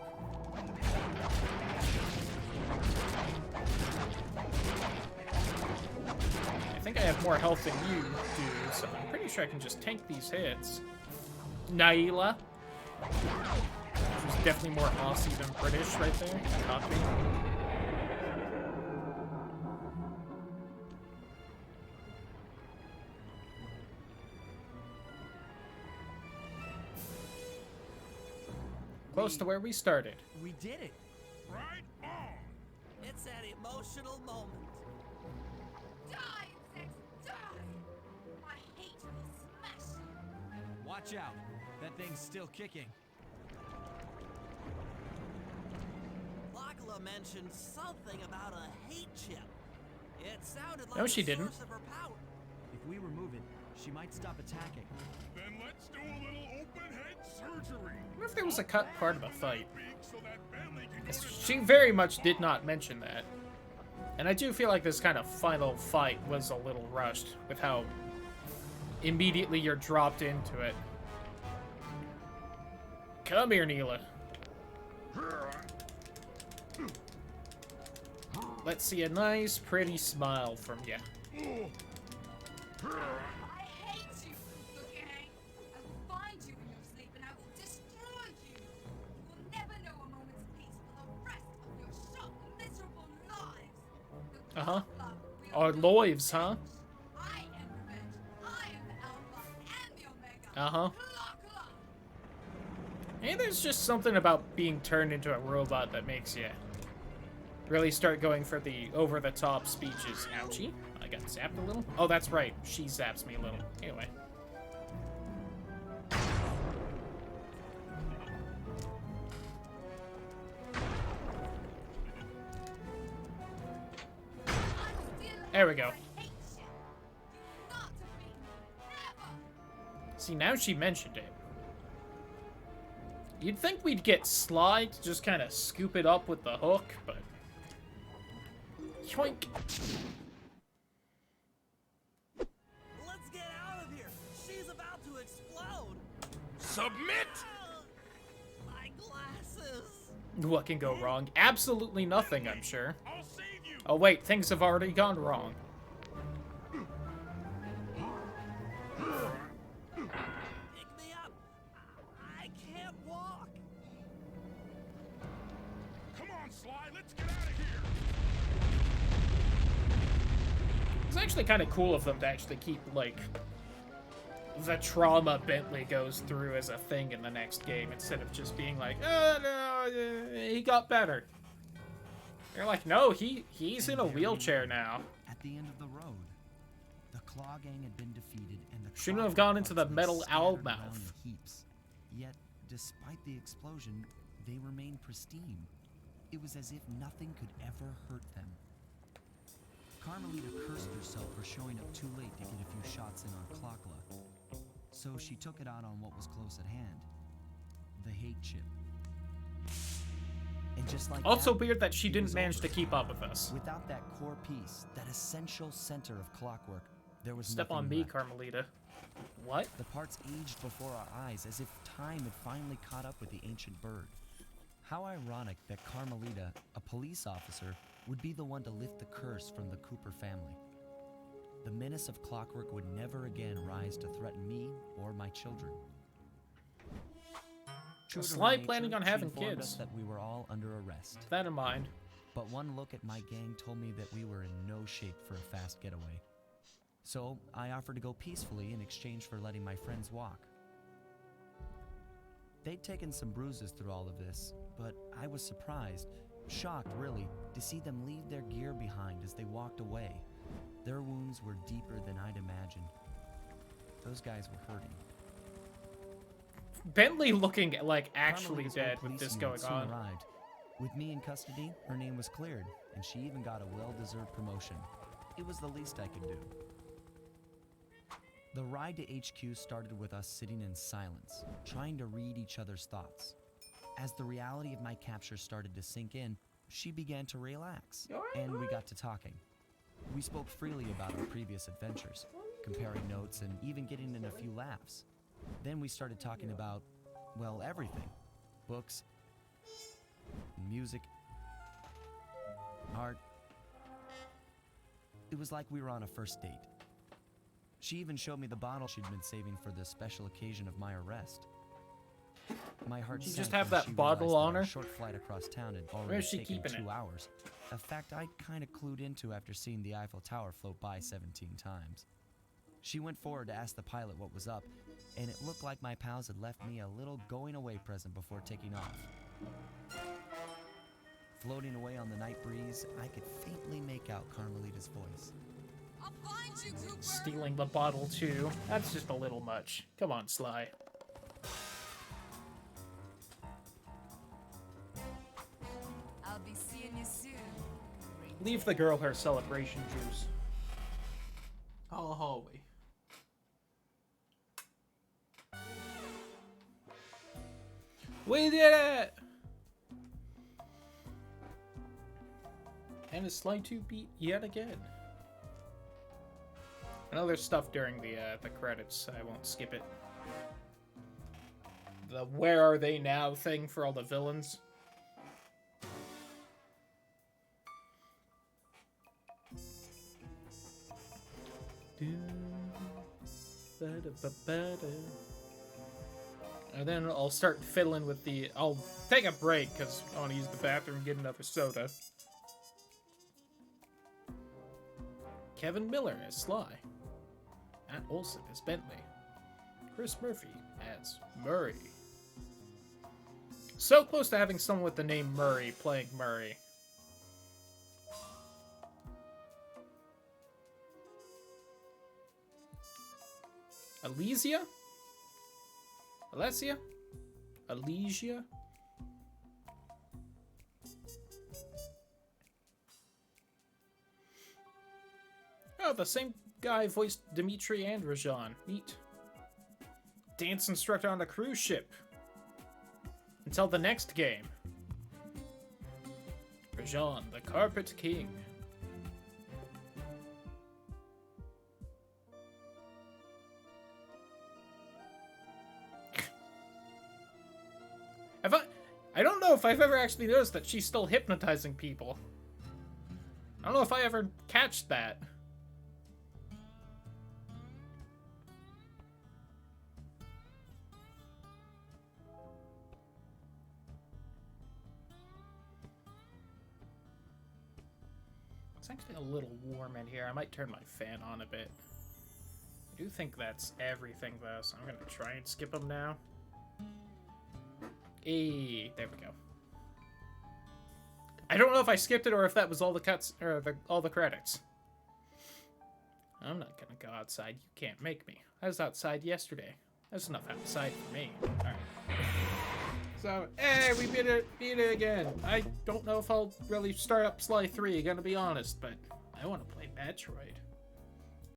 J: I think I have more health than you do, so I'm pretty sure I can just tank these hits. Naila. Which was definitely more Aussie than British right there. Copy. Close to where we started.
D: We did it.
F: Right on!
I: It's an emotional moment.
G: Die, insects, die! I hate will smash you.
D: Watch out. That thing's still kicking.
I: Lachla mentioned something about a hate chip. It sounded like
J: No, she
I: the
J: didn't.
I: source of her power.
D: If we remove it, she might stop attacking.
F: Then let's do a little open head surgery.
J: I wonder if there was a cut part of a fight.
F: So that family can go to
J: She very much did not mention that. And I do feel like this kind of final fight was a little rushed with how immediately you're dropped into it. Come here, Neela. Let's see a nice, pretty smile from you.
G: I hate you, the gang. I will find you in your sleep and I will destroy you. You will never know a moment's peace for the rest of your short, miserable lives. The
J: Uh-huh.
G: Club will
J: Our lives, huh?
G: I am revenge. I am the Alpha and the Omega.
J: Uh-huh.
G: Clock.
J: And there's just something about being turned into a robot that makes you really start going for the over-the-top speeches. Ouchie. I got zapped a little. Oh, that's right. She zaps me a little. Anyway. There we go. See, now she mentioned it. You'd think we'd get Sly to just kind of scoop it up with the hook, but... Yoink!
I: Let's get out of here. She's about to explode.
F: submit!
I: My glasses.
J: What can go wrong? Absolutely nothing, I'm sure.
F: I'll save you!
J: Oh wait, things have already gone wrong.
I: Pick me up. I can't walk.
F: Come on, Sly, let's get out of here!
J: It's actually kind of cool of them to actually keep, like, the trauma Bentley goes through as a thing in the next game, instead of just being like, oh no, he got better. They're like, no, he's in a wheelchair now.
D: At the end of the road, the Claw Gang had been defeated, and the
J: Shouldn't have
D: Claw
J: gone into
D: parts
J: the
D: lay
J: metal owl
D: scattered around
J: mouth.
D: in heaps. Yet, despite the explosion, they remained pristine. It was as if nothing could ever hurt them. Carmelita cursed herself for showing up too late to get a few shots in on Clockla. So she took it out on what was close at hand. The hate chip. And just like
J: Also
D: that,
J: weird that she
D: it
J: didn't
D: was
J: manage to
D: over.
J: keep up with us.
D: Without that core piece, that essential center of clockwork, there was
J: Step
D: nothing
J: on me,
D: left.
J: Carmelita. What?
D: The parts aged before our eyes as if time had finally caught up with the ancient bird. How ironic that Carmelita, a police officer, would be the one to lift the curse from the Cooper family. The menace of clockwork would never again rise to threaten me or my children. True to her
J: Sly
D: nature,
J: planning on
D: she
J: having
D: informed us
J: kids.
D: that we were all under arrest.
J: Keep that in mind.
D: But one look at my gang told me that we were in no shape for a fast getaway. So I offered to go peacefully in exchange for letting my friends walk. They'd taken some bruises through all of this, but I was surprised, shocked really, to see them leave their gear behind as they walked away. Their wounds were deeper than I'd imagined. those guys were hurting.
J: Bentley looking like actually
D: Carmelita's
J: dead
D: old
J: with this
D: police
J: going
D: unit soon
J: on.
D: arrived. With me in custody, her name was cleared, and she even got a well-deserved promotion. It was the least I could do. The ride to HQ started with us sitting in silence, trying to read each other's thoughts. As the reality of my capture started to sink in, she began to relax, and we got to talking. We spoke freely about our previous adventures, comparing notes and even getting in a few laughs. Then we started talking about, well, everything. Books, music, art. It was like we were on a first date. She even showed me the bottle she'd been saving for the special occasion of my arrest. My heart
J: Did you
D: sank
J: just have
D: when
J: that
D: she
J: bottle
D: realized
J: on
D: that our
J: her?
D: short flight across town had
J: Where's
D: already
J: she
D: taken
J: keeping
D: 2
J: it?
D: hours. A fact I'd kind of clued into after seeing the Eiffel Tower float by 17 times. She went forward to ask the pilot what was up, and it looked like my pals had left me a little going-away present before taking off. Floating away on the night breeze, I could faintly make out Carmelita's voice.
G: I'll find you, Cooper!
J: Stealing the bottle too. That's just a little much. Come on, Sly.
G: I'll be seeing you soon.
J: Leave the girl her celebration juice. Holla hallway. We did it! And a Sly 2 beat yet again. I know there's stuff during the credits. I won't skip it. The "Where are they now" thing for all the villains. And then I'll start fiddling with the... I'll take a break because I want to use the bathroom and get another soda. Kevin Miller as Sly. Matt Olson as Bentley. Chris Murphy as Murray. So close to having someone with the name Murray playing Murray. Alesia? Alessia? Alesia? Oh, the same guy voiced Dimitri and Rajan. Neat. Dance instructor on a cruise ship. Until the next game. Rajan, the Carpet King. I don't know if I've ever actually noticed that she's still hypnotizing people. I don't know if I ever catched that. It's actually a little warm in here. I might turn my fan on a bit. I do think that's everything though, so I'm gonna try and skip them now. Hey, there we go. I don't know if I skipped it or if that was all the cuts or all the credits. I'm not gonna go outside. You can't make me. I was outside yesterday. That's enough outside for me. Alright. So, hey, we beat it again. I don't know if I'll really start up Sly 3, gonna be honest, but I want to play Metroid.